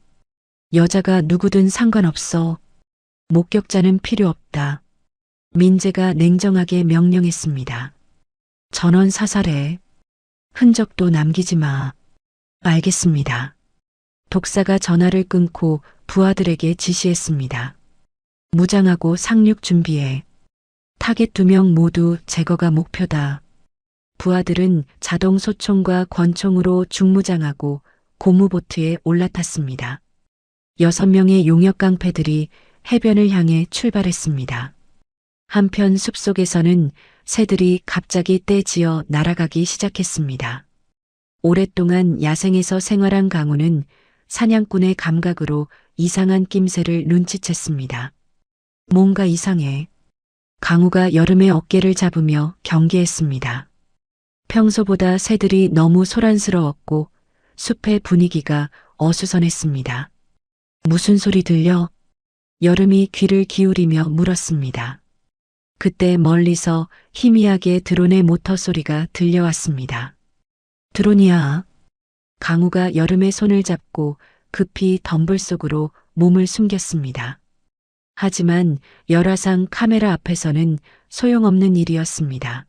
여자가 누구든 상관없어. 목격자는 필요 없다. 민재가 냉정하게 명령했습니다. 전원 사살해. 흔적도 남기지 마. 알겠습니다. 독사가 전화를 끊고 부하들에게 지시했습니다. 무장하고 상륙 준비해. 타겟 2명 모두 제거가 목표다. 부하들은 자동 소총과 권총으로 중무장하고 고무보트에 올라탔습니다. 6명의 용역 깡패들이 해변을 향해 출발했습니다. 한편 숲속에서는 새들이 갑자기 떼지어 날아가기 시작했습니다. 오랫동안 야생에서 생활한 강우는 사냥꾼의 감각으로 이상한 낌새를 눈치챘습니다. 뭔가 이상해. 강우가 여름의 어깨를 잡으며 경계했습니다. 평소보다 새들이 너무 소란스러웠고 숲의 분위기가 어수선했습니다. 무슨 소리 들려? 여름이 귀를 기울이며 물었습니다. 그때 멀리서 희미하게 드론의 모터 소리가 들려왔습니다. 드론이야. 강우가 여름의 손을 잡고 급히 덤불 속으로 몸을 숨겼습니다. 하지만 열화상 카메라 앞에서는 소용없는 일이었습니다.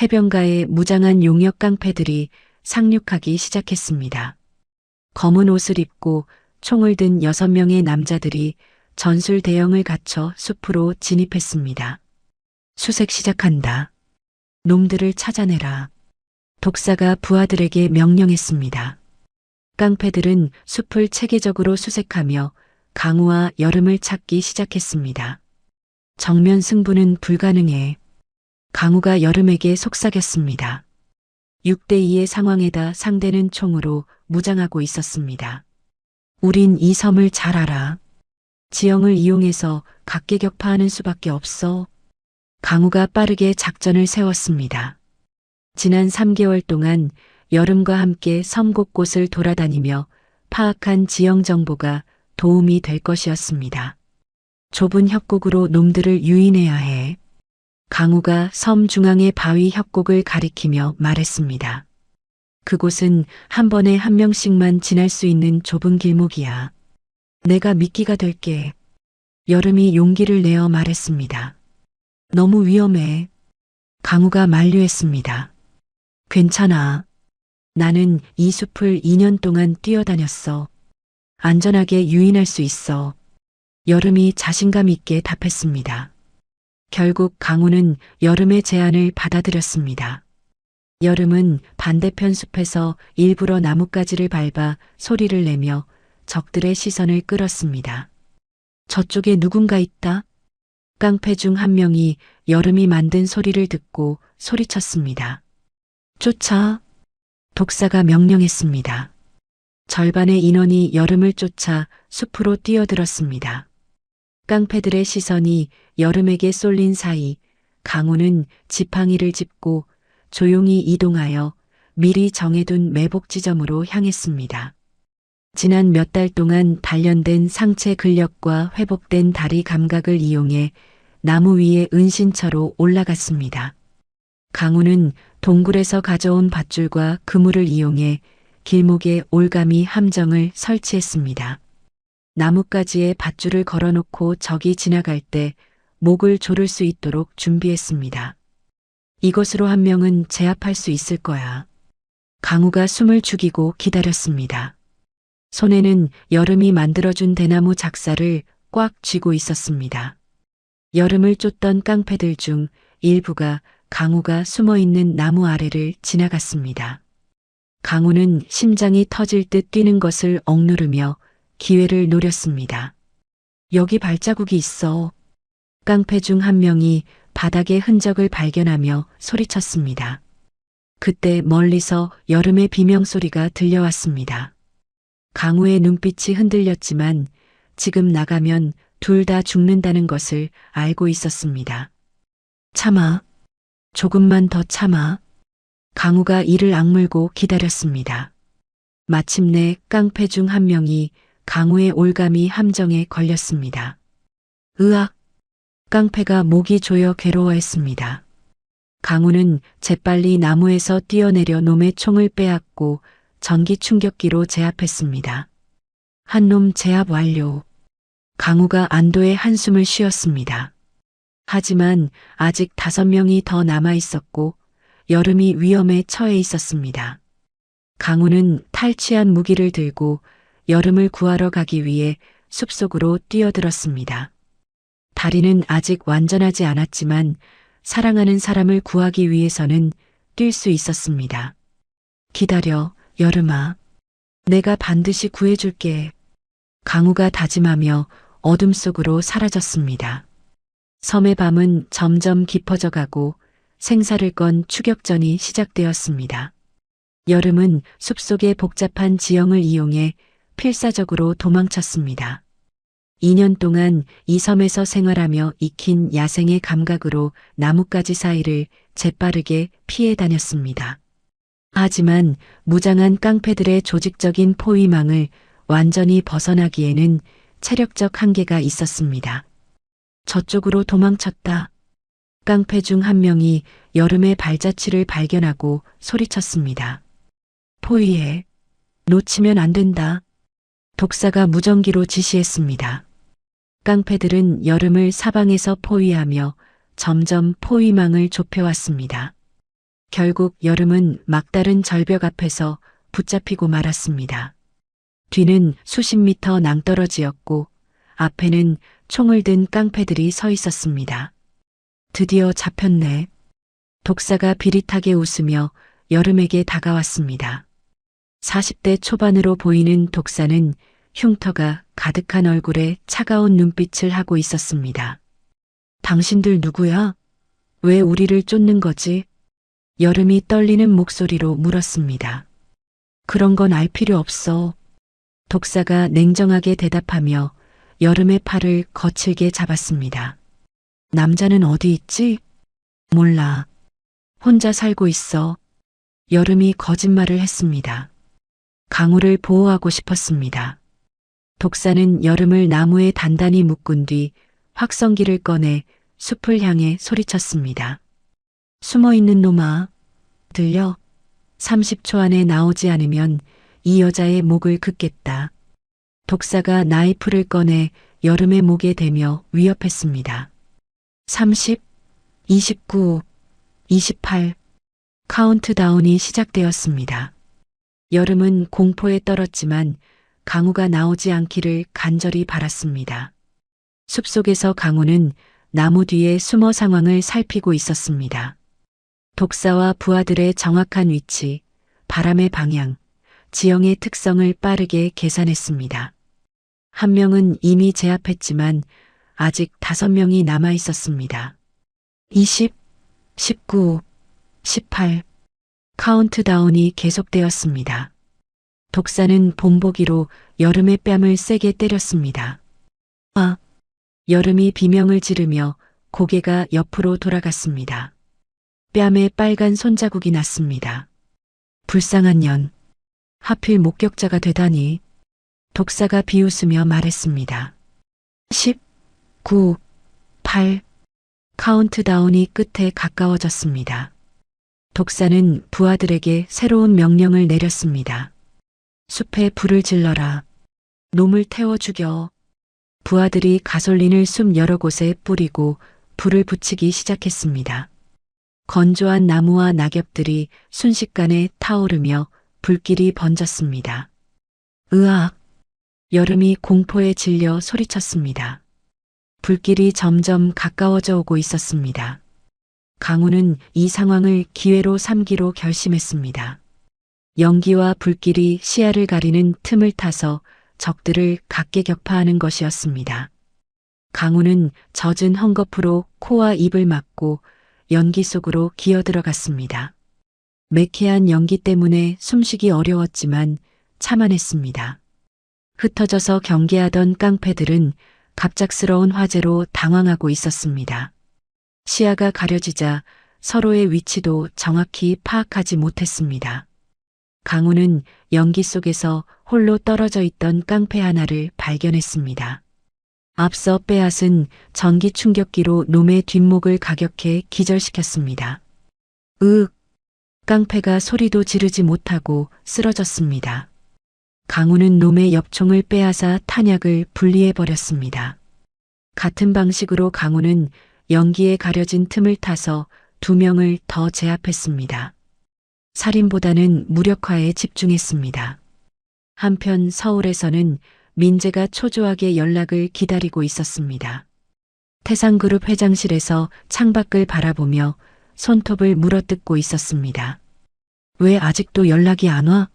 해변가에 무장한 용역 깡패들이 상륙하기 시작했습니다. 검은 옷을 입고 총을 든 6명의 남자들이 전술 대형을 갖춰 숲으로 진입했습니다. 수색 시작한다. 놈들을 찾아내라. 독사가 부하들에게 명령했습니다. 깡패들은 숲을 체계적으로 수색하며 강우와 여름을 찾기 시작했습니다. 정면 승부는 불가능해. 강우가 여름에게 속삭였습니다. 6대2의 상황에다 상대는 총으로 무장하고 있었습니다. 우린 이 섬을 잘 알아. 지형을 이용해서 각계격파하는 수밖에 없어. 강우가 빠르게 작전을 세웠습니다. 지난 3개월 동안 여름과 함께 섬 곳곳을 돌아다니며 파악한 지형 정보가 도움이 될 것이었습니다. 좁은 협곡으로 놈들을 유인해야 해. 강우가 섬 중앙의 바위 협곡을 가리키며 말했습니다. 그곳은 한 번에 한 명씩만 지날 수 있는 좁은 길목이야. 내가 미끼가 될게. 여름이 용기를 내어 말했습니다. 너무 위험해. 강우가 만류했습니다. 괜찮아. 나는 이 숲을 2년 동안 뛰어다녔어. 안전하게 유인할 수 있어. 여름이 자신감 있게 답했습니다. 결국 강우는 여름의 제안을 받아들였습니다. 여름은 반대편 숲에서 일부러 나뭇가지를 밟아 소리를 내며 적들의 시선을 끌었습니다. 저쪽에 누군가 있다. 깡패 중 한 명이 여름이 만든 소리를 듣고 소리쳤습니다. 쫓아. 독사가 명령했습니다. 절반의 인원이 여름을 쫓아 숲으로 뛰어들었습니다. 깡패들의 시선이 여름에게 쏠린 사이 강우는 지팡이를 짚고 조용히 이동하여 미리 정해둔 매복 지점으로 향했습니다. 지난 몇 달 동안 단련된 상체 근력과 회복된 다리 감각을 이용해 나무 위에 은신처로 올라갔습니다. 강우는 동굴에서 가져온 밧줄과 그물을 이용해 길목에 올가미 함정을 설치했습니다. 나뭇가지에 밧줄을 걸어놓고 적이 지나갈 때 목을 조를 수 있도록 준비했습니다. 이것으로 한 명은 제압할 수 있을 거야. 강우가 숨을 죽이고 기다렸습니다. 손에는 여름이 만들어준 대나무 작사를 꽉 쥐고 있었습니다. 여름을 쫓던 깡패들 중 일부가 강우가 숨어있는 나무 아래를 지나갔습니다. 강우는 심장이 터질 듯 뛰는 것을 억누르며 기회를 노렸습니다. 여기 발자국이 있어. 깡패 중 한 명이 바닥의 흔적을 발견하며 소리쳤습니다. 그때 멀리서 여름의 비명소리가 들려왔습니다. 강우의 눈빛이 흔들렸지만 지금 나가면 둘 다 죽는다는 것을 알고 있었습니다. 참아. 조금만 더 참아. 강우가 이를 악물고 기다렸습니다. 마침내 깡패 중 한 명이 강우의 올가미 함정에 걸렸습니다. 으악! 깡패가 목이 조여 괴로워했습니다. 강우는 재빨리 나무에서 뛰어내려 놈의 총을 빼앗고 전기 충격기로 제압했습니다. 한 놈 제압 완료. 강우가 안도의 한숨을 쉬었습니다. 하지만 아직 5명이 더 남아 있었고 여름이 위험에 처해 있었습니다. 강우는 탈취한 무기를 들고 여름을 구하러 가기 위해 숲속으로 뛰어들었습니다. 다리는 아직 완전하지 않았지만 사랑하는 사람을 구하기 위해서는 뛸 수 있었습니다. 기다려, 여름아. 내가 반드시 구해줄게. 강우가 다짐하며 어둠 속으로 사라졌습니다. 섬의 밤은 점점 깊어져 가고 생사를 건 추격전이 시작되었습니다. 여름은 숲속의 복잡한 지형을 이용해 필사적으로 도망쳤습니다. 2년 동안 이 섬에서 생활하며 익힌 야생의 감각으로 나뭇가지 사이를 재빠르게 피해 다녔습니다. 하지만 무장한 깡패들의 조직적인 포위망을 완전히 벗어나기에는 체력적 한계가 있었습니다. 저쪽으로 도망쳤다. 깡패 중 한 명이 여름의 발자취를 발견하고 소리쳤습니다. 포위해. 놓치면 안 된다. 독사가 무전기로 지시했습니다. 깡패들은 여름을 사방에서 포위하며 점점 포위망을 좁혀왔습니다. 결국 여름은 막다른 절벽 앞에서 붙잡히고 말았습니다. 뒤는 수십 미터 낭떠러지였고 앞에는 총을 든 깡패들이 서 있었습니다. 드디어 잡혔네. 독사가 비릿하게 웃으며 여름에게 다가왔습니다. 40대 초반으로 보이는 독사는 흉터가 가득한 얼굴에 차가운 눈빛을 하고 있었습니다. 당신들 누구야? 왜 우리를 쫓는 거지? 여름이 떨리는 목소리로 물었습니다. 그런 건 알 필요 없어. 독사가 냉정하게 대답하며 여름의 팔을 거칠게 잡았습니다. 남자는 어디 있지? 몰라. 혼자 살고 있어. 여름이 거짓말을 했습니다. 강우를 보호하고 싶었습니다. 독사는 여름을 나무에 단단히 묶은 뒤 확성기를 꺼내 숲을 향해 소리쳤습니다. 숨어있는 놈아, 들려? 30초 안에 나오지 않으면 이 여자의 목을 긋겠다. 독사가 나이프를 꺼내 여름의 목에 대며 위협했습니다. 30, 29, 28 카운트다운이 시작되었습니다. 여름은 공포에 떨었지만 강우가 나오지 않기를 간절히 바랐습니다. 숲속에서 강우는 나무 뒤에 숨어 상황을 살피고 있었습니다. 독사와 부하들의 정확한 위치, 바람의 방향, 지형의 특성을 빠르게 계산했습니다. 한 명은 이미 제압했지만 아직 5명이 남아 있었습니다. 20, 19, 18 카운트다운이 계속되었습니다. 독사는 본보기로 여름의 뺨을 세게 때렸습니다. 아! 여름이 비명을 지르며 고개가 옆으로 돌아갔습니다. 뺨에 빨간 손자국이 났습니다. 불쌍한 년. 하필 목격자가 되다니. 독사가 비웃으며 말했습니다. 10, 9, 8 카운트다운이 끝에 가까워졌습니다. 독사는 부하들에게 새로운 명령을 내렸습니다. 숲에 불을 질러라. 놈을 태워 죽여. 부하들이 가솔린을 숲 여러 곳에 뿌리고 불을 붙이기 시작했습니다. 건조한 나무와 낙엽들이 순식간에 타오르며 불길이 번졌습니다. 으악! 여름이 공포에 질려 소리쳤습니다. 불길이 점점 가까워져 오고 있었습니다. 강우는 이 상황을 기회로 삼기로 결심했습니다. 연기와 불길이 시야를 가리는 틈을 타서 적들을 각계격파하는 것이었습니다. 강우는 젖은 헝겊으로 코와 입을 막고 연기 속으로 기어들어갔습니다. 매캐한 연기 때문에 숨쉬기 어려웠지만 참아냈습니다. 흩어져서 경계하던 깡패들은 갑작스러운 화재로 당황하고 있었습니다. 시야가 가려지자 서로의 위치도 정확히 파악하지 못했습니다. 강우는 연기 속에서 홀로 떨어져 있던 깡패 하나를 발견했습니다. 앞서 빼앗은 전기 충격기로 놈의 뒷목을 가격해 기절시켰습니다. 으윽! 깡패가 소리도 지르지 못하고 쓰러졌습니다. 강우는 놈의 엽총을 빼앗아 탄약을 분리해버렸습니다. 같은 방식으로 강우는 연기에 가려진 틈을 타서 2명을 더 제압했습니다. 살인보다는 무력화에 집중했습니다. 한편 서울에서는 민재가 초조하게 연락을 기다리고 있었습니다. 태상그룹 회장실에서 창밖을 바라보며 손톱을 물어뜯고 있었습니다. 왜 아직도 연락이 안 와?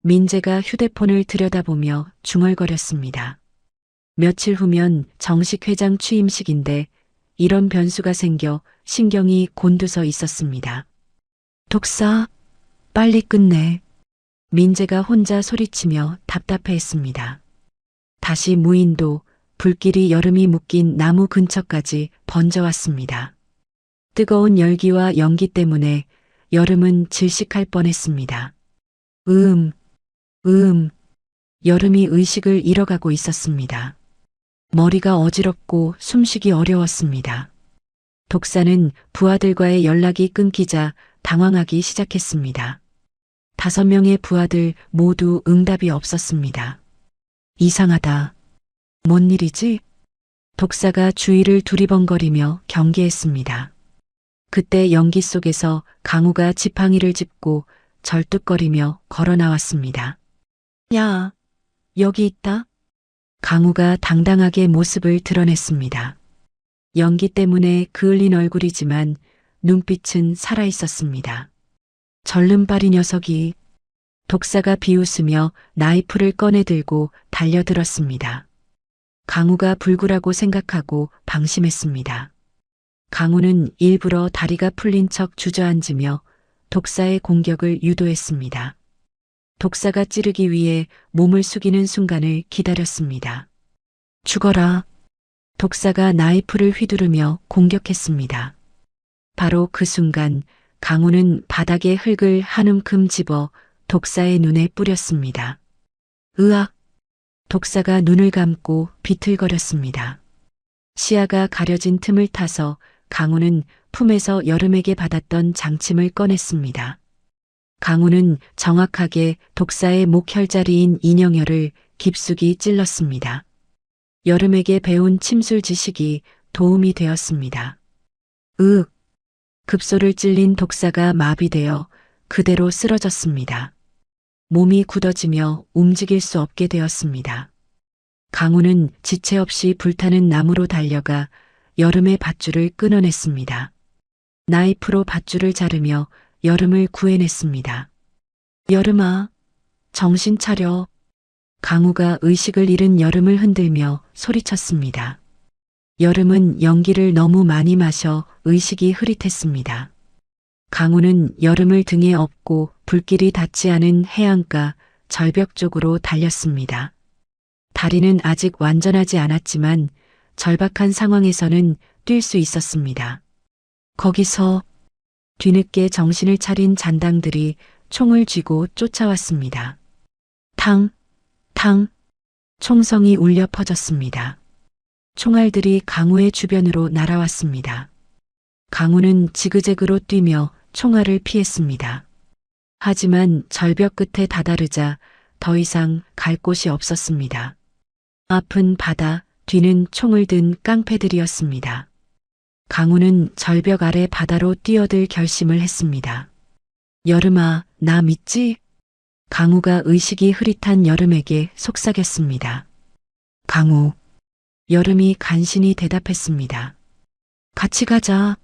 민재가 휴대폰을 들여다보며 중얼거렸습니다. 며칠 후면 정식 회장 취임식인데 이런 변수가 생겨 신경이 곤두서 있었습니다. 독사, 빨리 끝내. 민재가 혼자 소리치며 답답해했습니다. 다시 무인도, 불길이 여름이 묶인 나무 근처까지 번져왔습니다. 뜨거운 열기와 연기 때문에 여름은 질식할 뻔했습니다. 여름이 의식을 잃어가고 있었습니다. 머리가 어지럽고 숨쉬기 어려웠습니다. 독사는 부하들과의 연락이 끊기자 당황하기 시작했습니다. 5명의 부하들 모두 응답이 없었습니다. 이상하다. 뭔 일이지? 독사가 주위를 두리번거리며 경계했습니다. 그때 연기 속에서 강우가 지팡이를 짚고 절뚝거리며 걸어 나왔습니다. 야, 여기 있다. 강우가 당당하게 모습을 드러냈습니다. 연기 때문에 그을린 얼굴이지만 눈빛은 살아있었습니다. 절름발이 녀석이. 독사가 비웃으며 나이프를 꺼내 들고 달려들었습니다. 강우가 불구라고 생각하고 방심했습니다. 강우는 일부러 다리가 풀린 척 주저앉으며 독사의 공격을 유도했습니다. 독사가 찌르기 위해 몸을 숙이는 순간을 기다렸습니다. 죽어라. 독사가 나이프를 휘두르며 공격했습니다. 바로 그 순간 강우는 바닥에 흙을 한 움큼 집어 독사의 눈에 뿌렸습니다. 으악! 독사가 눈을 감고 비틀거렸습니다. 시야가 가려진 틈을 타서 강우는 품에서 여름에게 받았던 장침을 꺼냈습니다. 강우는 정확하게 독사의 목혈자리인 인형혈을 깊숙이 찔렀습니다. 여름에게 배운 침술 지식이 도움이 되었습니다. 으윽! 급소를 찔린 독사가 마비되어 그대로 쓰러졌습니다. 몸이 굳어지며 움직일 수 없게 되었습니다. 강우는 지체 없이 불타는 나무로 달려가 여름의 밧줄을 끊어냈습니다. 나이프로 밧줄을 자르며 여름을 구해냈습니다. 여름아, 정신 차려. 강우가 의식을 잃은 여름을 흔들며 소리쳤습니다. 여름은 연기를 너무 많이 마셔 의식이 흐릿했습니다. 강우는 여름을 등에 업고 불길이 닿지 않은 해안가 절벽 쪽으로 달렸습니다. 다리는 아직 완전하지 않았지만 절박한 상황에서는 뛸 수 있었습니다. 거기서 뒤늦게 정신을 차린 잔당들이 총을 쥐고 쫓아왔습니다. 탕, 탕, 총성이 울려 퍼졌습니다. 총알들이 강우의 주변으로 날아왔습니다. 강우는 지그재그로 뛰며 총알을 피했습니다. 하지만 절벽 끝에 다다르자 더 이상 갈 곳이 없었습니다. 앞은 바다, 뒤는 총을 든 깡패들이었습니다. 강우는 절벽 아래 바다로 뛰어들 결심을 했습니다. 여름아, 나 믿지? 강우가 의식이 흐릿한 여름에게 속삭였습니다. 강우. 여름이 간신히 대답했습니다. 같이 가자.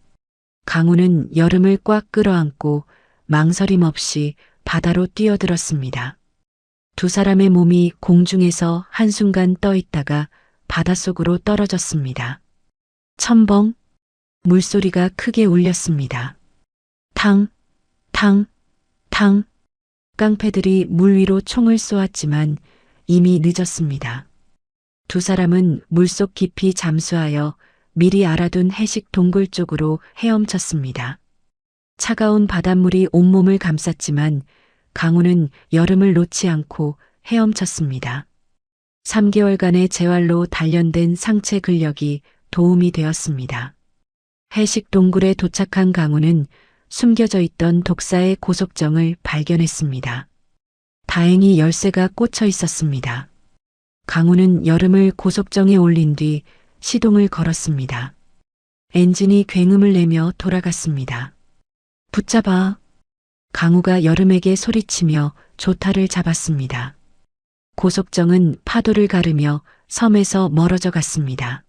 강우는 여름을 꽉 끌어안고 망설임 없이 바다로 뛰어들었습니다. 두 사람의 몸이 공중에서 한순간 떠 있다가 바닷속으로 떨어졌습니다. 첨벙, 물소리가 크게 울렸습니다. 탕, 탕, 탕. 깡패들이 물 위로 총을 쏘았지만 이미 늦었습니다. 두 사람은 물속 깊이 잠수하여 미리 알아둔 해식 동굴 쪽으로 헤엄쳤습니다. 차가운 바닷물이 온몸을 감쌌지만 강우는 여름을 놓지 않고 헤엄쳤습니다. 3개월간의 재활로 단련된 상체 근력이 도움이 되었습니다. 해식 동굴에 도착한 강우는 숨겨져 있던 독사의 고속정을 발견했습니다. 다행히 열쇠가 꽂혀 있었습니다. 강우는 여름을 고속정에 올린 뒤 시동을 걸었습니다. 엔진이 굉음을 내며 돌아갔습니다. 붙잡아. 강우가 여름에게 소리치며 조타를 잡았습니다. 고속정은 파도를 가르며 섬에서 멀어져 갔습니다.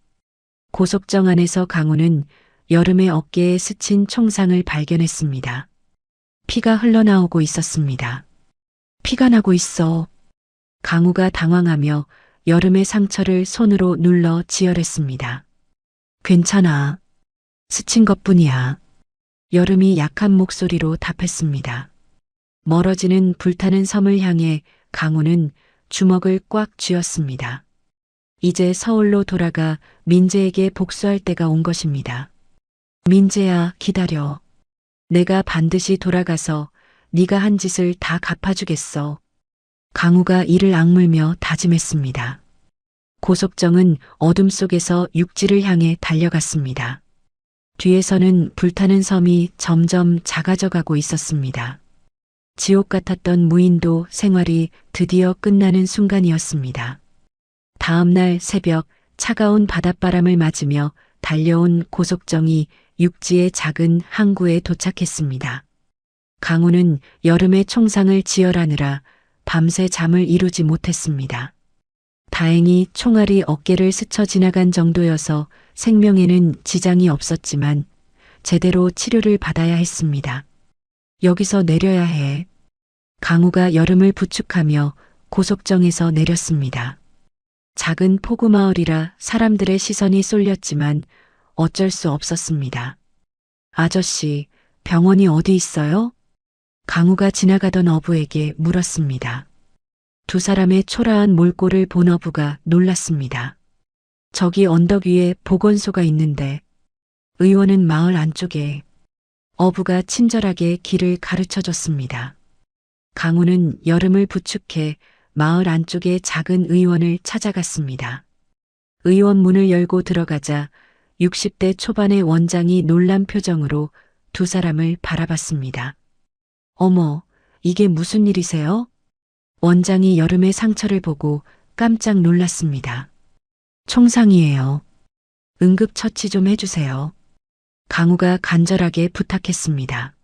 고속정 안에서 강우는 여름의 어깨에 스친 총상을 발견했습니다. 피가 흘러나오고 있었습니다. 피가 나고 있어. 강우가 당황하며 여름의 상처를 손으로 눌러 지혈했습니다. 괜찮아. 스친 것뿐이야. 여름이 약한 목소리로 답했습니다. 멀어지는 불타는 섬을 향해 강우는 주먹을 꽉 쥐었습니다. 이제 서울로 돌아가 민재에게 복수할 때가 온 것입니다. 민재야, 기다려. 내가 반드시 돌아가서 네가 한 짓을 다 갚아주겠어. 강우가 이를 악물며 다짐했습니다. 고속정은 어둠 속에서 육지를 향해 달려갔습니다. 뒤에서는 불타는 섬이 점점 작아져 가고 있었습니다. 지옥 같았던 무인도 생활이 드디어 끝나는 순간이었습니다. 다음 날 새벽 차가운 바닷바람을 맞으며 달려온 고속정이 육지의 작은 항구에 도착했습니다. 강우는 여름의 총상을 지혈하느라 밤새 잠을 이루지 못했습니다. 다행히 총알이 어깨를 스쳐 지나간 정도여서 생명에는 지장이 없었지만 제대로 치료를 받아야 했습니다. 여기서 내려야 해. 강우가 여름을 부축하며 고속정에서 내렸습니다. 작은 포구 마을이라 사람들의 시선이 쏠렸지만 어쩔 수 없었습니다. 아저씨, 병원이 어디 있어요? 강우가 지나가던 어부에게 물었습니다. 두 사람의 초라한 몰골을 본 어부가 놀랐습니다. 저기 언덕 위에 보건소가 있는데 의원은 마을 안쪽에. 어부가 친절하게 길을 가르쳐 줬습니다. 강우는 여름을 부축해 마을 안쪽의 작은 의원을 찾아갔습니다. 의원 문을 열고 들어가자 60대 초반의 원장이 놀란 표정으로 두 사람을 바라봤습니다. 어머, 이게 무슨 일이세요? 원장이 여름의 상처를 보고 깜짝 놀랐습니다. 총상이에요. 응급처치 좀 해주세요. 강우가 간절하게 부탁했습니다.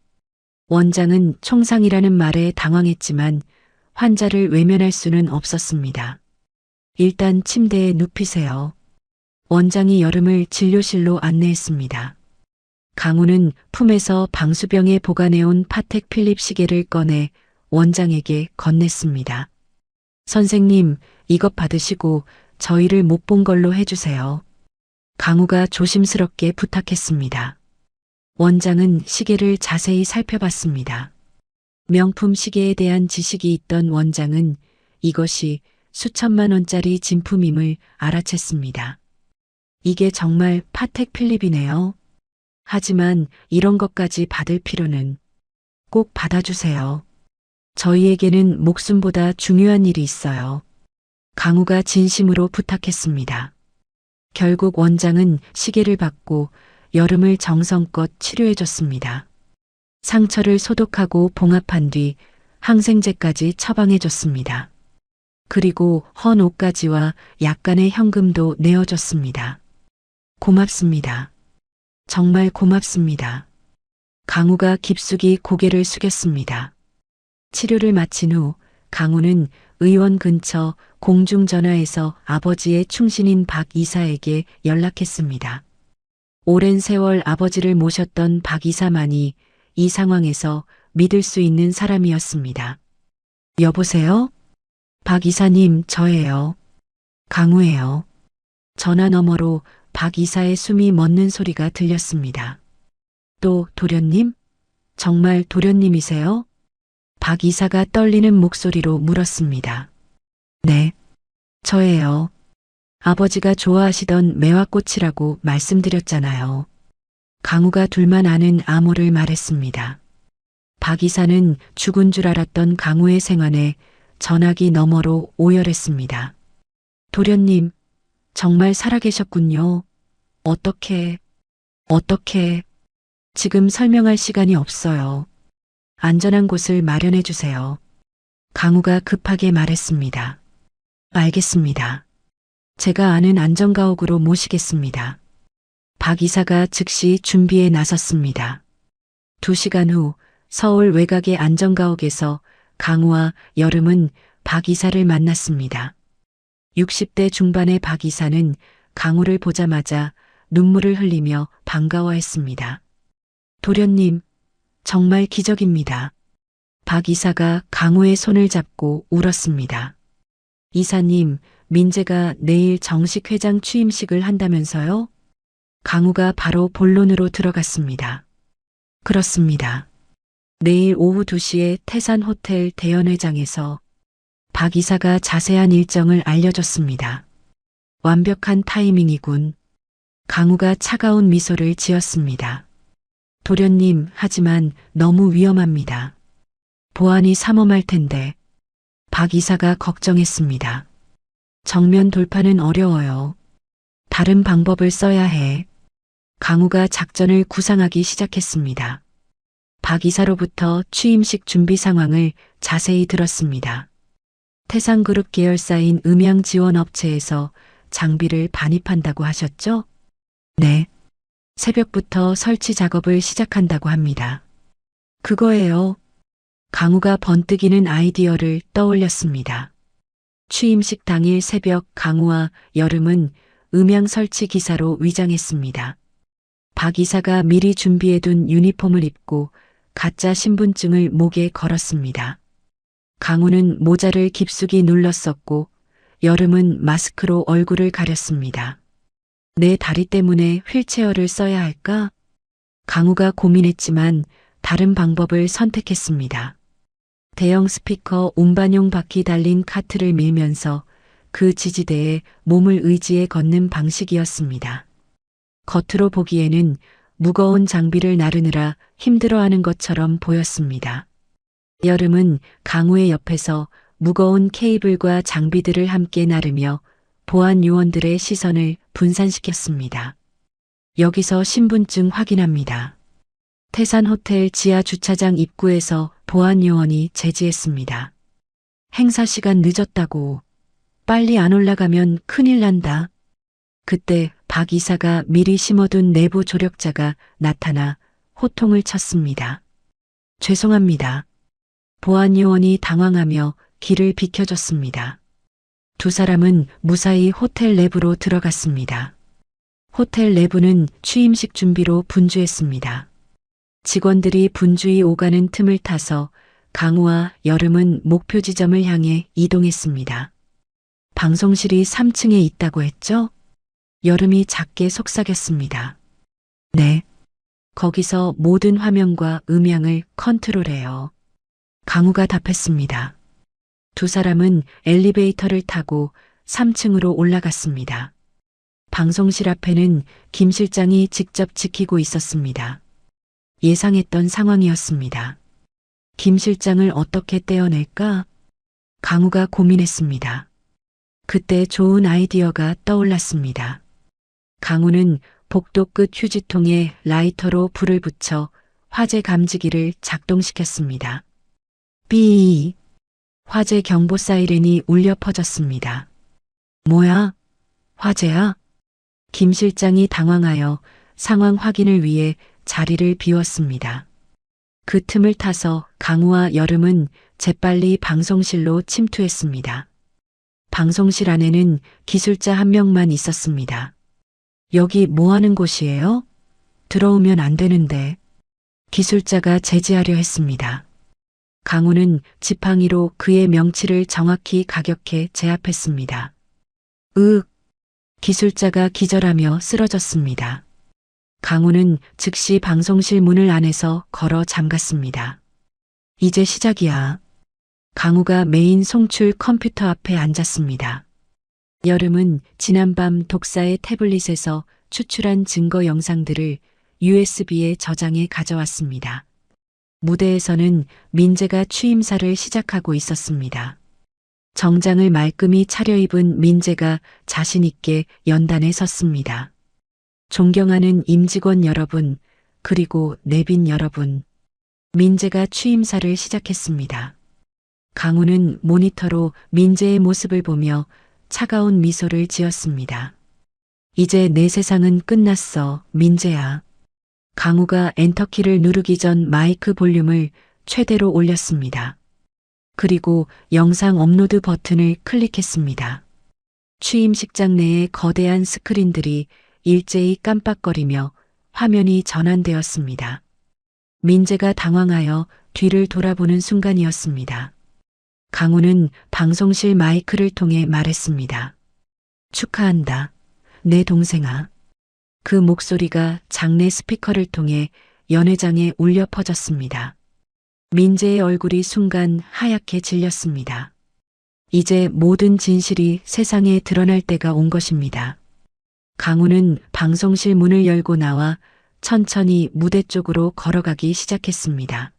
원장은 총상이라는 말에 당황했지만 환자를 외면할 수는 없었습니다. 일단 침대에 눕히세요. 원장이 여름을 진료실로 안내했습니다. 강우는 품에서 방수병에 보관해온 파텍 필립 시계를 꺼내 원장에게 건넸습니다. 선생님, 이것 받으시고 저희를 못 본 걸로 해주세요. 강우가 조심스럽게 부탁했습니다. 원장은 시계를 자세히 살펴봤습니다. 명품 시계에 대한 지식이 있던 원장은 이것이 수천만 원짜리 진품임을 알아챘습니다. 이게 정말 파텍 필립이네요. 하지만 이런 것까지 받을 필요는 꼭 받아주세요. 저희에게는 목숨보다 중요한 일이 있어요. 강우가 진심으로 부탁했습니다. 결국 원장은 시계를 받고 여름을 정성껏 치료해줬습니다. 상처를 소독하고 봉합한 뒤 항생제까지 처방해줬습니다. 그리고 헌 옷가지와 약간의 현금도 내어줬습니다. 고맙습니다. 정말 고맙습니다. 강우가 깊숙이 고개를 숙였습니다. 치료를 마친 후 강우는 의원 근처 공중전화에서 아버지의 충신인 박 이사에게 연락했습니다. 오랜 세월 아버지를 모셨던 박 이사만이 이 상황에서 믿을 수 있는 사람이었습니다. 여보세요? 박 이사님, 저예요. 강우예요. 전화 너머로 박 이사의 숨이 멎는 소리가 들렸습니다. 또 도련님? 정말 도련님이세요? 박 이사가 떨리는 목소리로 물었습니다. 네, 저예요. 아버지가 좋아하시던 매화꽃이라고 말씀드렸잖아요. 강우가 둘만 아는 암호를 말했습니다. 박 이사는 죽은 줄 알았던 강우의 생활에 전화기 너머로 오열했습니다. 도련님, 정말 살아계셨군요. 어떻게, 지금 설명할 시간이 없어요. 안전한 곳을 마련해 주세요. 강우가 급하게 말했습니다. 알겠습니다. 제가 아는 안전가옥으로 모시겠습니다. 박 이사가 즉시 준비에 나섰습니다. 2시간 후 서울 외곽의 안전가옥에서 강우와 여름은 박 이사를 만났습니다. 60대 중반의 박 이사는 강우를 보자마자 눈물을 흘리며 반가워했습니다. 도련님, 정말 기적입니다. 박 이사가 강우의 손을 잡고 울었습니다. 이사님, 민재가 내일 정식 회장 취임식을 한다면서요? 강우가 바로 본론으로 들어갔습니다. 그렇습니다. 내일 오후 2시에 태산 호텔 대연회장에서 박 이사가 자세한 일정을 알려줬습니다. 완벽한 타이밍이군. 강우가 차가운 미소를 지었습니다. 도련님, 하지만 너무 위험합니다. 보안이 삼엄할 텐데. 박 이사가 걱정했습니다. 정면 돌파는 어려워요. 다른 방법을 써야 해. 강우가 작전을 구상하기 시작했습니다. 박 이사로부터 취임식 준비 상황을 자세히 들었습니다. 태산그룹 계열사인 음향지원업체에서 장비를 반입한다고 하셨죠? 네. 새벽부터 설치 작업을 시작한다고 합니다. 그거예요. 강우가 번뜩이는 아이디어를 떠올렸습니다. 취임식 당일 새벽 강우와 여름은 음향 설치 기사로 위장했습니다. 박 이사가 미리 준비해둔 유니폼을 입고 가짜 신분증을 목에 걸었습니다. 강우는 모자를 깊숙이 눌렀었고 여름은 마스크로 얼굴을 가렸습니다. 내 다리 때문에 휠체어를 써야 할까? 강우가 고민했지만 다른 방법을 선택했습니다. 대형 스피커 운반용 바퀴 달린 카트를 밀면서 그 지지대에 몸을 의지해 걷는 방식이었습니다. 겉으로 보기에는 무거운 장비를 나르느라 힘들어하는 것처럼 보였습니다. 여름은 강우의 옆에서 무거운 케이블과 장비들을 함께 나르며 보안 요원들의 시선을 분산시켰습니다. 여기서 신분증 확인합니다. 태산 호텔 지하 주차장 입구에서 보안 요원이 제지했습니다. 행사 시간 늦었다고. 빨리 안 올라가면 큰일 난다. 그때 박 이사가 미리 심어둔 내부 조력자가 나타나 호통을 쳤습니다. 죄송합니다. 보안 요원이 당황하며 길을 비켜줬습니다. 두 사람은 무사히 호텔 내부로 들어갔습니다. 호텔 내부는 취임식 준비로 분주했습니다. 직원들이 분주히 오가는 틈을 타서 강우와 여름은 목표 지점을 향해 이동했습니다. 방송실이 3층에 있다고 했죠? 여름이 작게 속삭였습니다. 네. 거기서 모든 화면과 음향을 컨트롤해요. 강우가 답했습니다. 두 사람은 엘리베이터를 타고 3층으로 올라갔습니다. 방송실 앞에는 김 실장이 직접 지키고 있었습니다. 예상했던 상황이었습니다. 김 실장을 어떻게 떼어낼까? 강우가 고민했습니다. 그때 좋은 아이디어가 떠올랐습니다. 강우는 복도 끝 휴지통에 라이터로 불을 붙여 화재 감지기를 작동시켰습니다. 삐! 화재 경보 사이렌이 울려 퍼졌습니다. 뭐야? 화재야? 김 실장이 당황하여 상황 확인을 위해 자리를 비웠습니다. 그 틈을 타서 강우와 여름은 재빨리 방송실로 침투했습니다. 방송실 안에는 기술자 한 명만 있었습니다. 여기 뭐 하는 곳이에요? 들어오면 안 되는데. 기술자가 제지하려 했습니다. 강우는 지팡이로 그의 명치를 정확히 가격해 제압했습니다. 기술자가 기절하며 쓰러졌습니다. 강우는 즉시 방송실 문을 안에서 걸어 잠갔습니다. 이제 시작이야. 강우가 메인 송출 컴퓨터 앞에 앉았습니다. 여름은 지난밤 독사의 태블릿에서 추출한 증거 영상들을 USB에 저장해 가져왔습니다. 무대에서는 민재가 취임사를 시작하고 있었습니다. 정장을 말끔히 차려입은 민재가 자신있게 연단에 섰습니다. 존경하는 임직원 여러분, 그리고 내빈 여러분. 민재가 취임사를 시작했습니다. 강우는 모니터로 민재의 모습을 보며 차가운 미소를 지었습니다. 이제 내 세상은 끝났어, 민재야. 강우가 엔터키를 누르기 전 마이크 볼륨을 최대로 올렸습니다. 그리고 영상 업로드 버튼을 클릭했습니다. 취임식장 내의 거대한 스크린들이 일제히 깜빡거리며 화면이 전환되었습니다. 민재가 당황하여 뒤를 돌아보는 순간이었습니다. 강우는 방송실 마이크를 통해 말했습니다. 축하한다, 내 동생아. 그 목소리가 장내 스피커를 통해 연회장에 울려 퍼졌습니다. 민재의 얼굴이 순간 하얗게 질렸습니다. 이제 모든 진실이 세상에 드러날 때가 온 것입니다. 강우는 방송실 문을 열고 나와 천천히 무대 쪽으로 걸어가기 시작했습니다.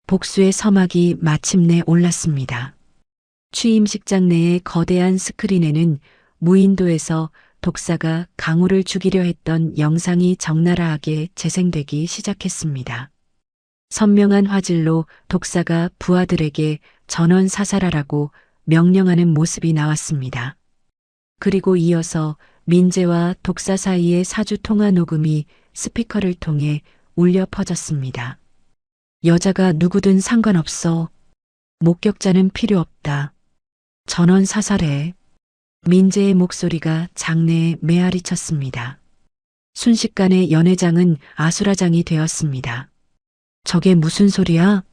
복수의 서막이 마침내 올랐습니다. 취임식장 내의 거대한 스크린에는 무인도에서 독사가 강우를 죽이려 했던 영상이 적나라하게 재생되기 시작했습니다. 선명한 화질로 독사가 부하들에게 전원 사살하라고 명령하는 모습이 나왔습니다. 그리고 이어서 민재와 독사 사이의 사주 통화 녹음이 스피커를 통해 울려 퍼졌습니다. 여자가 누구든 상관없어. 목격자는 필요 없다. 전원 사살해. 민재의 목소리가 장내에 메아리 쳤습니다. 순식간에 연회장은 아수라장이 되었습니다. 저게 무슨 소리야?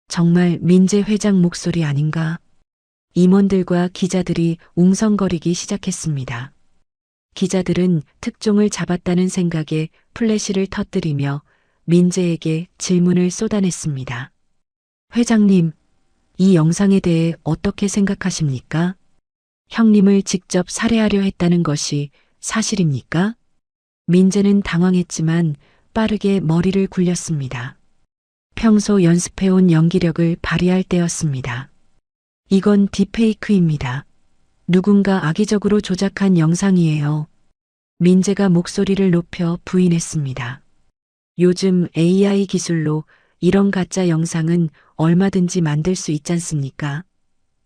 정말 민재 회장 목소리 아닌가? 임원들과 기자들이 웅성거리기 시작했습니다. 기자들은 특종을 잡았다는 생각에 플래시를 터뜨리며 민재에게 질문을 쏟아냈습니다. 회장님, 이 영상에 대해 어떻게 생각하십니까? 형님을 직접 살해하려 했다는 것이 사실입니까? 민재는 당황했지만 빠르게 머리를 굴렸습니다. 평소 연습해온 연기력을 발휘할 때였습니다. 이건 딥페이크입니다. 누군가 악의적으로 조작한 영상이에요. 민재가 목소리를 높여 부인했습니다. 요즘 AI 기술로 이런 가짜 영상은 얼마든지 만들 수 있지 않습니까?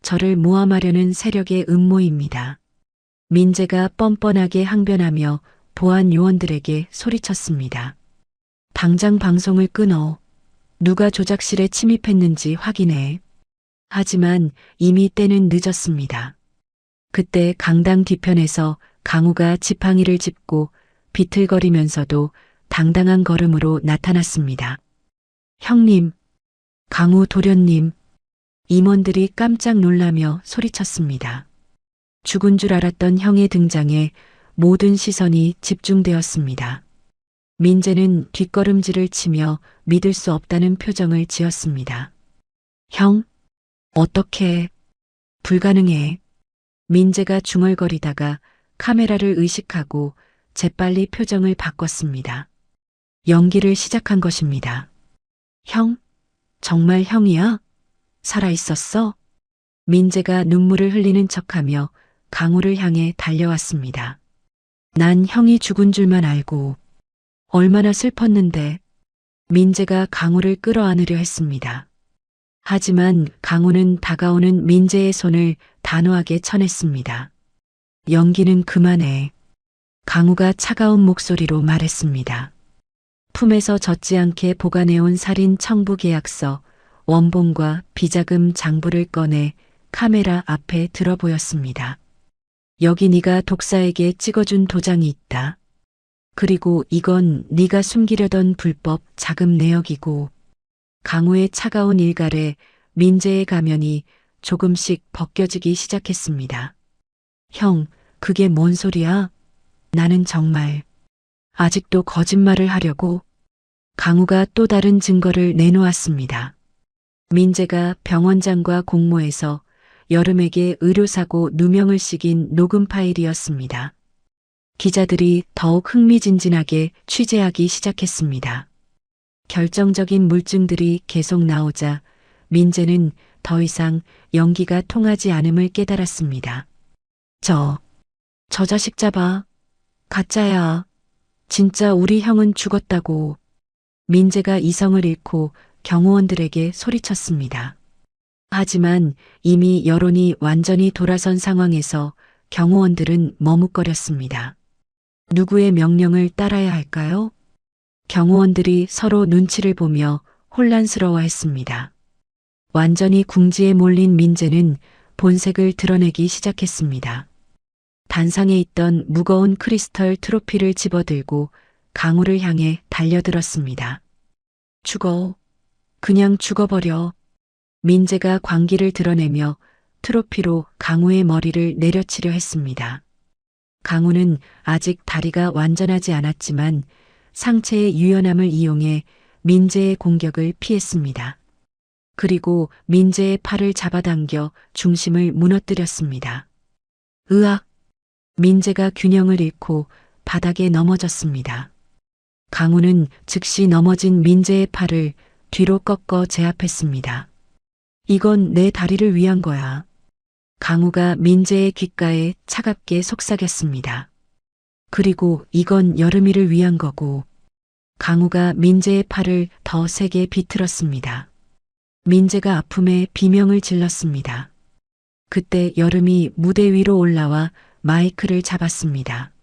저를 모함하려는 세력의 음모입니다. 민재가 뻔뻔하게 항변하며 보안 요원들에게 소리쳤습니다. 당장 방송을 끊어. 누가 조작실에 침입했는지 확인해. 하지만 이미 때는 늦었습니다. 그때 강당 뒤편에서 강우가 지팡이를 짚고 비틀거리면서도 당당한 걸음으로 나타났습니다. 형님, 강우 도련님, 임원들이 깜짝 놀라며 소리쳤습니다. 죽은 줄 알았던 형의 등장에 모든 시선이 집중되었습니다. 민재는 뒷걸음질을 치며 믿을 수 없다는 표정을 지었습니다. 형, 어떻게? 불가능해. 민재가 중얼거리다가 카메라를 의식하고 재빨리 표정을 바꿨습니다. 연기를 시작한 것입니다. 형? 정말 형이야? 살아있었어? 민재가 눈물을 흘리는 척하며 강우를 향해 달려왔습니다. 난 형이 죽은 줄만 알고 얼마나 슬펐는데. 민재가 강우를 끌어안으려 했습니다. 하지만 강우는 다가오는 민재의 손을 단호하게 쳐냈습니다. 연기는 그만해. 강우가 차가운 목소리로 말했습니다. 품에서 젖지 않게 보관해온 살인 청부 계약서, 원본과 비자금 장부를 꺼내 카메라 앞에 들어 보였습니다. 여기 네가 독사에게 찍어준 도장이 있다. 그리고 이건 네가 숨기려던 불법 자금 내역이고. 강우의 차가운 일갈에 민재의 가면이 조금씩 벗겨지기 시작했습니다. 형, 그게 뭔 소리야? 나는 정말 아직도 거짓말을 하려고. 강우가 또 다른 증거를 내놓았습니다. 민재가 병원장과 공모해서 여름에게 의료사고 누명을 새긴 녹음 파일이었습니다. 기자들이 더욱 흥미진진하게 취재하기 시작했습니다. 결정적인 물증들이 계속 나오자 민재는 더 이상 연기가 통하지 않음을 깨달았습니다. 저 자식 잡아. 가짜야. 진짜 우리 형은 죽었다고. 민재가 이성을 잃고 경호원들에게 소리쳤습니다. 하지만 이미 여론이 완전히 돌아선 상황에서 경호원들은 머뭇거렸습니다. 누구의 명령을 따라야 할까요? 경호원들이 서로 눈치를 보며 혼란스러워했습니다. 완전히 궁지에 몰린 민재는 본색을 드러내기 시작했습니다. 단상에 있던 무거운 크리스털 트로피를 집어들고 강우를 향해 달려들었습니다. 죽어. 그냥 죽어버려. 민재가 광기를 드러내며 트로피로 강우의 머리를 내려치려 했습니다. 강우는 아직 다리가 완전하지 않았지만 상체의 유연함을 이용해 민재의 공격을 피했습니다. 그리고 민재의 팔을 잡아당겨 중심을 무너뜨렸습니다. 으악! 민재가 균형을 잃고 바닥에 넘어졌습니다. 강우는 즉시 넘어진 민재의 팔을 뒤로 꺾어 제압했습니다. 이건 내 다리를 위한 거야. 강우가 민재의 귓가에 차갑게 속삭였습니다. 그리고 이건 여름이를 위한 거고. 강우가 민재의 팔을 더 세게 비틀었습니다. 민재가 아픔에 비명을 질렀습니다. 그때 여름이 무대 위로 올라와 마이크를 잡았습니다.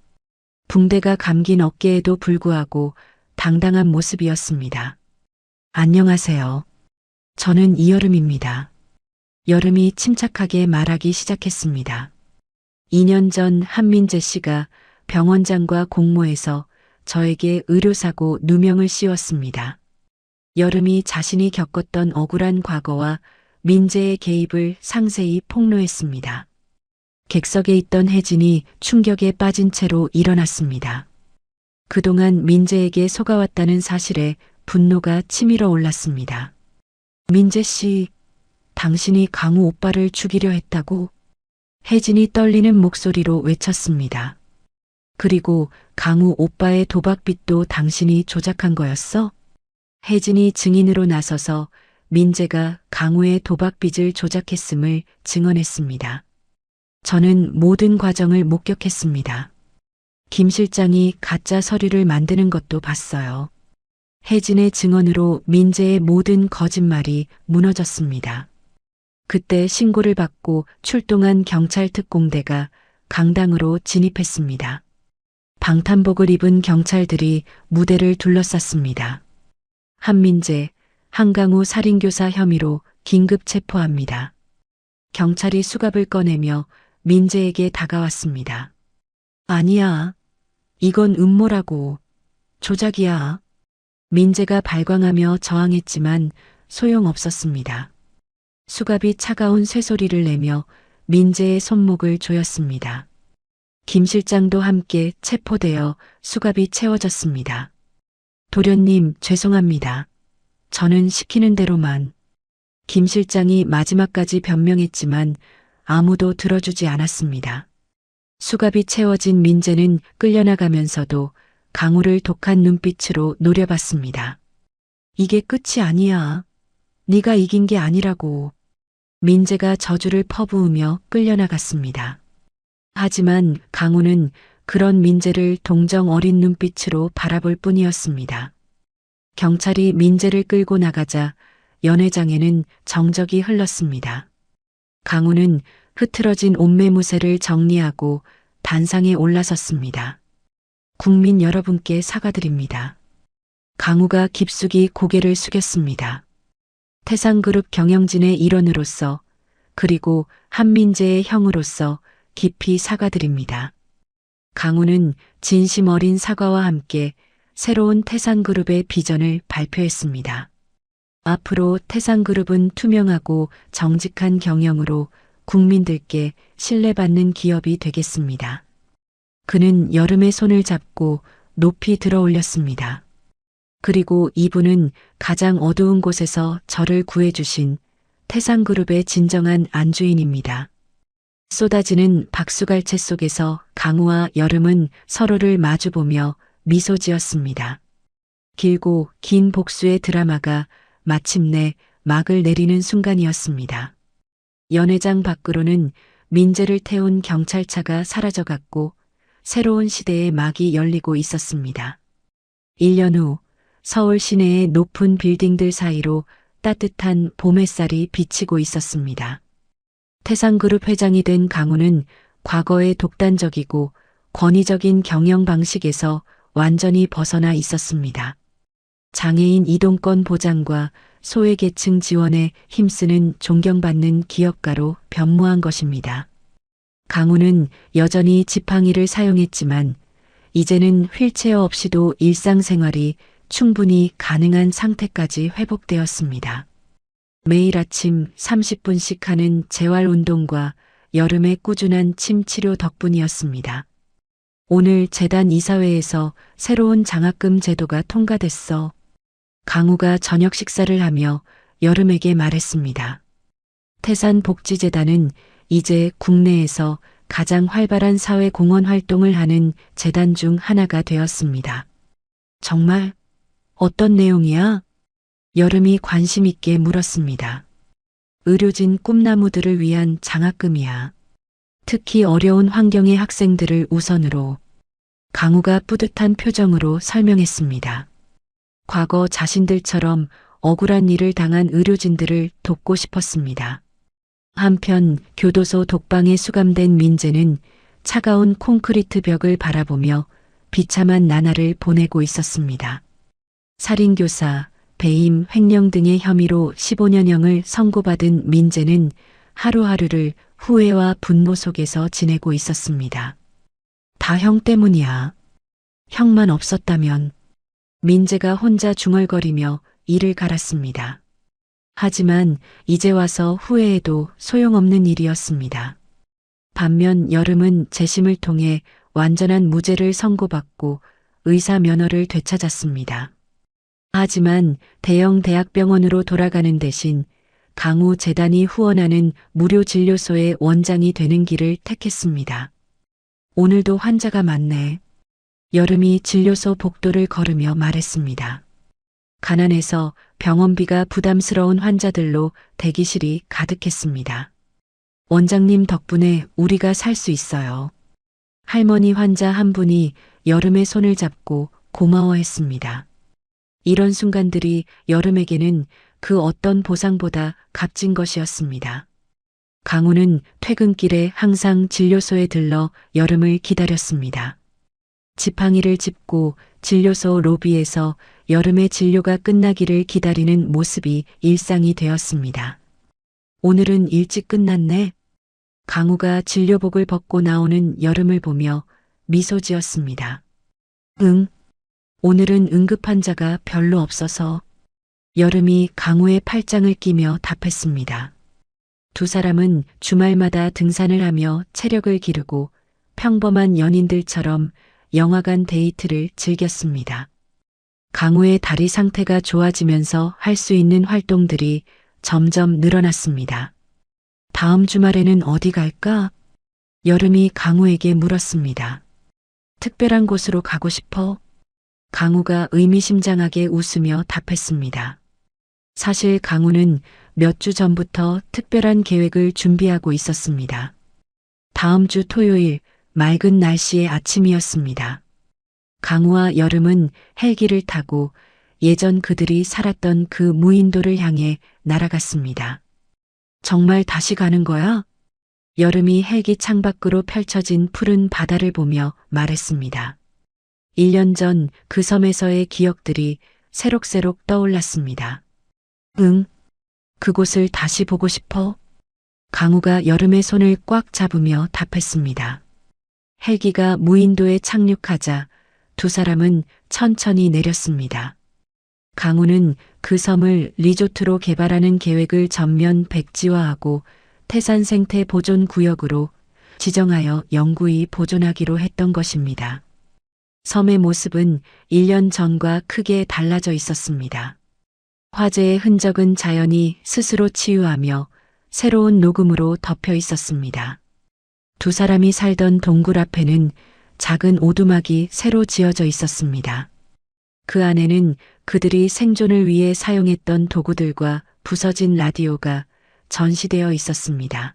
붕대가 감긴 어깨에도 불구하고 당당한 모습이었습니다. 안녕하세요. 저는 이여름입니다. 여름이 침착하게 말하기 시작했습니다. 2년 전 한민재 씨가 병원장과 공모해서 저에게 의료사고 누명을 씌웠습니다. 여름이 자신이 겪었던 억울한 과거와 민재의 개입을 상세히 폭로했습니다. 객석에 있던 혜진이 충격에 빠진 채로 일어났습니다. 그동안 민재에게 속아왔다는 사실에 분노가 치밀어 올랐습니다. 민재 씨, 당신이 강우 오빠를 죽이려 했다고? 혜진이 떨리는 목소리로 외쳤습니다. 그리고 강우 오빠의 도박빚도 당신이 조작한 거였어? 혜진이 증인으로 나서서 민재가 강우의 도박빚을 조작했음을 증언했습니다. 저는 모든 과정을 목격했습니다. 김 실장이 가짜 서류를 만드는 것도 봤어요. 혜진의 증언으로 민재의 모든 거짓말이 무너졌습니다. 그때 신고를 받고 출동한 경찰 특공대가 강당으로 진입했습니다. 방탄복을 입은 경찰들이 무대를 둘러쌌습니다. 한민재, 한강우 살인교사 혐의로 긴급 체포합니다. 경찰이 수갑을 꺼내며 민재에게 다가왔습니다. 아니야. 이건 음모라고. 조작이야. 민재가 발광하며 저항했지만 소용없었습니다. 수갑이 차가운 쇠소리를 내며 민재의 손목을 조였습니다. 김 실장도 함께 체포되어 수갑이 채워졌습니다. 도련님, 죄송합니다. 저는 시키는 대로만. 김 실장이 마지막까지 변명했지만 아무도 들어주지 않았습니다. 수갑이 채워진 민재는 끌려나가면서도 강우를 독한 눈빛으로 노려봤습니다. 이게 끝이 아니야. 네가 이긴 게 아니라고. 민재가 저주를 퍼부으며 끌려나갔습니다. 하지만 강우는 그런 민재를 동정 어린 눈빛으로 바라볼 뿐이었습니다. 경찰이 민재를 끌고 나가자 연회장에는 정적이 흘렀습니다. 강우는 흐트러진 옷매무새를 정리하고 단상에 올라섰습니다. 국민 여러분께 사과드립니다. 강우가 깊숙이 고개를 숙였습니다. 태상그룹 경영진의 일원으로서 그리고 한민재의 형으로서 깊이 사과드립니다. 강우는 진심 어린 사과와 함께 새로운 태상그룹의 비전을 발표했습니다. 앞으로 태상그룹은 투명하고 정직한 경영으로 국민들께 신뢰받는 기업이 되겠습니다. 그는 여름의 손을 잡고 높이 들어 올렸습니다. 그리고 이분은 가장 어두운 곳에서 저를 구해주신 태상그룹의 진정한 안주인입니다. 쏟아지는 박수갈채 속에서 강우와 여름은 서로를 마주보며 미소 지었습니다. 길고 긴 복수의 드라마가 마침내 막을 내리는 순간이었습니다. 연회장 밖으로는 민재를 태운 경찰차가 사라져갔고 새로운 시대의 막이 열리고 있었습니다. 1년 후 서울 시내의 높은 빌딩들 사이로 따뜻한 봄 햇살이 비치고 있었습니다. 태상그룹 회장이 된 강우는 과거의 독단적이고 권위적인 경영 방식에서 완전히 벗어나 있었습니다. 장애인 이동권 보장과 소외계층 지원에 힘쓰는 존경받는 기업가로 변모한 것입니다. 강우는 여전히 지팡이를 사용했지만 이제는 휠체어 없이도 일상생활이 충분히 가능한 상태까지 회복되었습니다. 매일 아침 30분씩 하는 재활운동과 여름의 꾸준한 침 치료 덕분이었습니다. 오늘 재단 이사회에서 새로운 장학금 제도가 통과됐어. 강우가 저녁 식사를 하며 여름에게 말했습니다. 태산복지재단은 이제 국내에서 가장 활발한 사회공헌 활동을 하는 재단 중 하나가 되었습니다. 정말? 어떤 내용이야? 여름이 관심 있게 물었습니다. 의료진 꿈나무들을 위한 장학금이야. 특히 어려운 환경의 학생들을 우선으로. 강우가 뿌듯한 표정으로 설명했습니다. 과거 자신들처럼 억울한 일을 당한 의료진들을 돕고 싶었습니다. 한편 교도소 독방에 수감된 민재는 차가운 콘크리트 벽을 바라보며 비참한 나날을 보내고 있었습니다. 살인교사, 배임, 횡령 등의 혐의로 15년형을 선고받은 민재는 하루하루를 후회와 분노 속에서 지내고 있었습니다. 다 형 때문이야. 형만 없었다면. 민재가 혼자 중얼거리며 이를 갈았습니다. 하지만 이제 와서 후회해도 소용없는 일이었습니다. 반면 여름은 재심을 통해 완전한 무죄를 선고받고 의사 면허를 되찾았습니다. 하지만 대형 대학병원으로 돌아가는 대신 강우 재단이 후원하는 무료 진료소의 원장이 되는 길을 택했습니다. 오늘도 환자가 많네. 여름이 진료소 복도를 걸으며 말했습니다. 가난해서 병원비가 부담스러운 환자들로 대기실이 가득했습니다. 원장님 덕분에 우리가 살 수 있어요. 할머니 환자 한 분이 여름의 손을 잡고 고마워했습니다. 이런 순간들이 여름에게는 그 어떤 보상보다 값진 것이었습니다. 강우는 퇴근길에 항상 진료소에 들러 여름을 기다렸습니다. 지팡이를 짚고 진료소 로비에서 여름의 진료가 끝나기를 기다리는 모습이 일상이 되었습니다. 오늘은 일찍 끝났네. 강우가 진료복을 벗고 나오는 여름을 보며 미소 지었습니다. 응. 오늘은 응급 환자가 별로 없어서. 여름이 강우의 팔짱을 끼며 답했습니다. 두 사람은 주말마다 등산을 하며 체력을 기르고 평범한 연인들처럼 영화관 데이트를 즐겼습니다. 강우의 다리 상태가 좋아지면서 할 수 있는 활동들이 점점 늘어났습니다. 다음 주말에는 어디 갈까? 여름이 강우에게 물었습니다. 특별한 곳으로 가고 싶어? 강우가 의미심장하게 웃으며 답했습니다. 사실 강우는 몇 주 전부터 특별한 계획을 준비하고 있었습니다. 다음 주 토요일 맑은 날씨의 아침이었습니다. 강우와 여름은 헬기를 타고 예전 그들이 살았던 그 무인도를 향해 날아갔습니다. 정말 다시 가는 거야? 여름이 헬기 창밖으로 펼쳐진 푸른 바다를 보며 말했습니다. 1년 전 그 섬에서의 기억들이 새록새록 떠올랐습니다. 응, 그곳을 다시 보고 싶어? 강우가 여름의 손을 꽉 잡으며 답했습니다. 헬기가 무인도에 착륙하자 두 사람은 천천히 내렸습니다. 강우는 그 섬을 리조트로 개발하는 계획을 전면 백지화하고 태산 생태 보존 구역으로 지정하여 영구히 보존하기로 했던 것입니다. 섬의 모습은 1년 전과 크게 달라져 있었습니다. 화재의 흔적은 자연이 스스로 치유하며 새로운 녹음으로 덮여 있었습니다. 두 사람이 살던 동굴 앞에는 작은 오두막이 새로 지어져 있었습니다. 그 안에는 그들이 생존을 위해 사용했던 도구들과 부서진 라디오가 전시되어 있었습니다.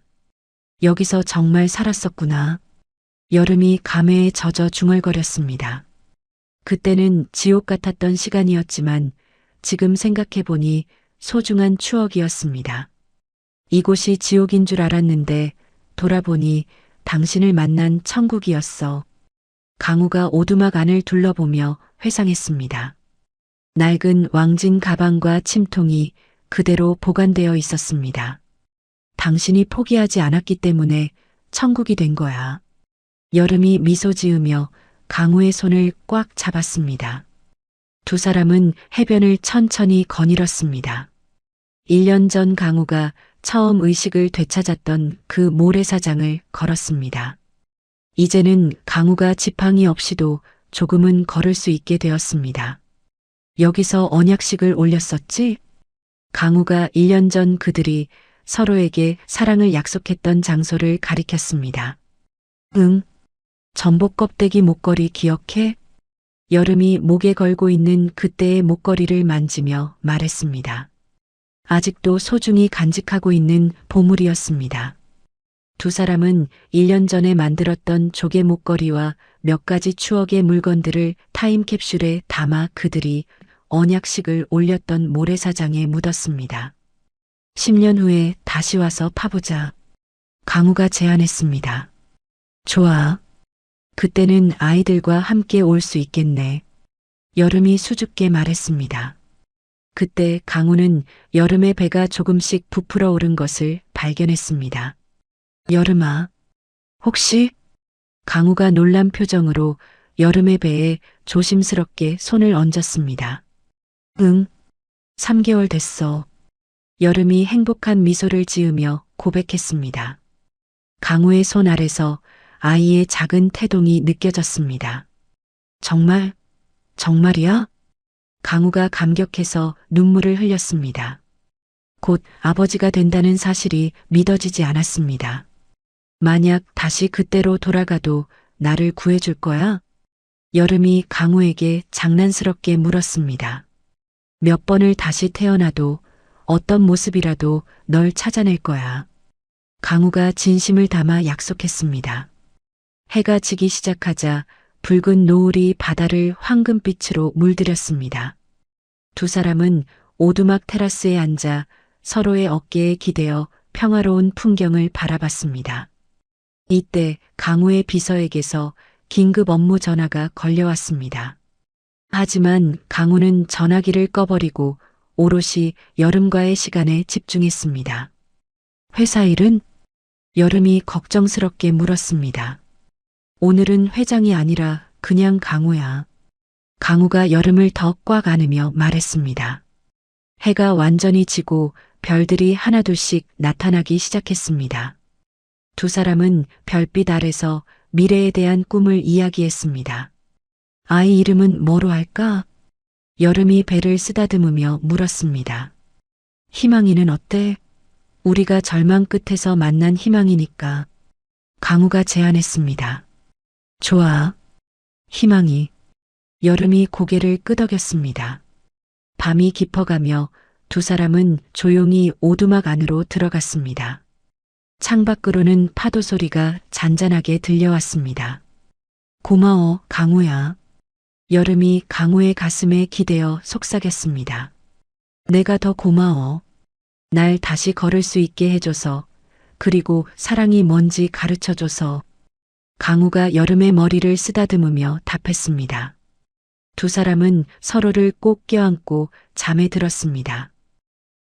여기서 정말 살았었구나. 여름이 감회에 젖어 중얼거렸습니다. 그때는 지옥 같았던 시간이었지만 지금 생각해보니 소중한 추억이었습니다. 이곳이 지옥인 줄 알았는데 돌아보니 당신을 만난 천국이었어. 강우가 오두막 안을 둘러보며 회상했습니다. 낡은 왕진 가방과 침통이 그대로 보관되어 있었습니다. 당신이 포기하지 않았기 때문에 천국이 된 거야. 여름이 미소 지으며 강우의 손을 꽉 잡았습니다. 두 사람은 해변을 천천히 거닐었습니다. 1년 전 강우가 처음 의식을 되찾았던 그 모래사장을 걸었습니다. 이제는 강우가 지팡이 없이도 조금은 걸을 수 있게 되었습니다. 여기서 언약식을 올렸었지? 강우가 1년 전 그들이 서로에게 사랑을 약속했던 장소를 가리켰습니다. 응. 전복 껍데기 목걸이 기억해? 여름이 목에 걸고 있는 그때의 목걸이를 만지며 말했습니다. 아직도 소중히 간직하고 있는 보물이었습니다. 두 사람은 1년 전에 만들었던 조개 목걸이와 몇 가지 추억의 물건들을 타임캡슐에 담아 그들이 언약식을 올렸던 모래사장에 묻었습니다. 10년 후에 다시 와서 파보자. 강우가 제안했습니다. 좋아. 그때는 아이들과 함께 올 수 있겠네. 여름이 수줍게 말했습니다. 그때 강우는 여름의 배가 조금씩 부풀어 오른 것을 발견했습니다. 여름아, 혹시? 강우가 놀란 표정으로 여름의 배에 조심스럽게 손을 얹었습니다. 응, 3개월 됐어. 여름이 행복한 미소를 지으며 고백했습니다. 강우의 손 아래서 아이의 작은 태동이 느껴졌습니다. 정말? 정말이야? 강우가 감격해서 눈물을 흘렸습니다. 곧 아버지가 된다는 사실이 믿어지지 않았습니다. 만약 다시 그때로 돌아가도 나를 구해줄 거야? 여름이 강우에게 장난스럽게 물었습니다. 몇 번을 다시 태어나도 어떤 모습이라도 널 찾아낼 거야. 강우가 진심을 담아 약속했습니다. 해가 지기 시작하자 붉은 노을이 바다를 황금빛으로 물들였습니다. 두 사람은 오두막 테라스에 앉아 서로의 어깨에 기대어 평화로운 풍경을 바라봤습니다. 이때 강우의 비서에게서 긴급 업무 전화가 걸려왔습니다. 하지만 강우는 전화기를 꺼버리고 오롯이 여름과의 시간에 집중했습니다. 회사 일은? 여름이 걱정스럽게 물었습니다. 오늘은 회장이 아니라 그냥 강우야. 강우가 여름을 더 꽉 안으며 말했습니다. 해가 완전히 지고 별들이 하나둘씩 나타나기 시작했습니다. 두 사람은 별빛 아래서 미래에 대한 꿈을 이야기했습니다. 아이 이름은 뭐로 할까? 여름이 배를 쓰다듬으며 물었습니다. 희망이는 어때? 우리가 절망 끝에서 만난 희망이니까. 강우가 제안했습니다. 좋아. 희망이. 여름이 고개를 끄덕였습니다. 밤이 깊어가며 두 사람은 조용히 오두막 안으로 들어갔습니다. 창밖으로는 파도 소리가 잔잔하게 들려왔습니다. 고마워, 강우야. 여름이 강우의 가슴에 기대어 속삭였습니다. 내가 더 고마워. 날 다시 걸을 수 있게 해줘서, 그리고 사랑이 뭔지 가르쳐줘서. 강우가 여름의 머리를 쓰다듬으며 답했습니다. 두 사람은 서로를 꼭 껴안고 잠에 들었습니다.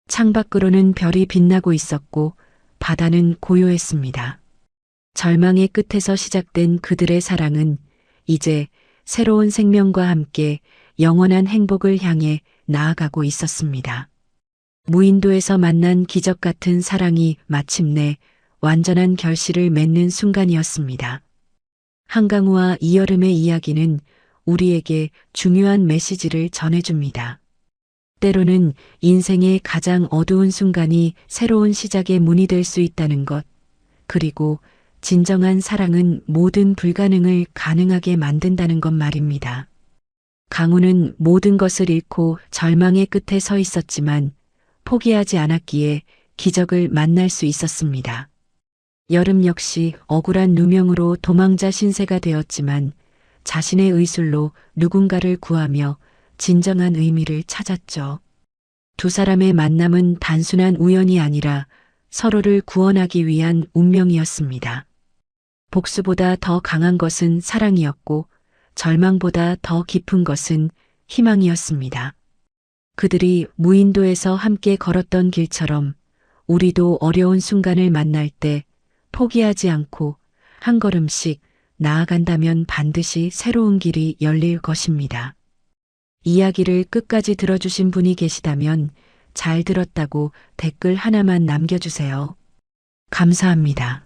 창밖으로는 별이 빛나고 있었고 바다는 고요했습니다. 절망의 끝에서 시작된 그들의 사랑은 이제 새로운 생명과 함께 영원한 행복을 향해 나아가고 있었습니다. 무인도에서 만난 기적 같은 사랑이 마침내 완전한 결실을 맺는 순간이었습니다. 한강우와 이여름의 이야기는 우리에게 중요한 메시지를 전해줍니다. 때로는 인생의 가장 어두운 순간이 새로운 시작의 문이 될 수 있다는 것, 그리고 진정한 사랑은 모든 불가능을 가능하게 만든다는 것 말입니다. 강우는 모든 것을 잃고 절망의 끝에 서 있었지만 포기하지 않았기에 기적을 만날 수 있었습니다. 여름 역시 억울한 누명으로 도망자 신세가 되었지만 자신의 의술로 누군가를 구하며 진정한 의미를 찾았죠. 두 사람의 만남은 단순한 우연이 아니라 서로를 구원하기 위한 운명이었습니다. 복수보다 더 강한 것은 사랑이었고 절망보다 더 깊은 것은 희망이었습니다. 그들이 무인도에서 함께 걸었던 길처럼 우리도 어려운 순간을 만날 때 포기하지 않고 한 걸음씩 나아간다면 반드시 새로운 길이 열릴 것입니다. 이야기를 끝까지 들어주신 분이 계시다면 잘 들었다고 댓글 하나만 남겨주세요. 감사합니다.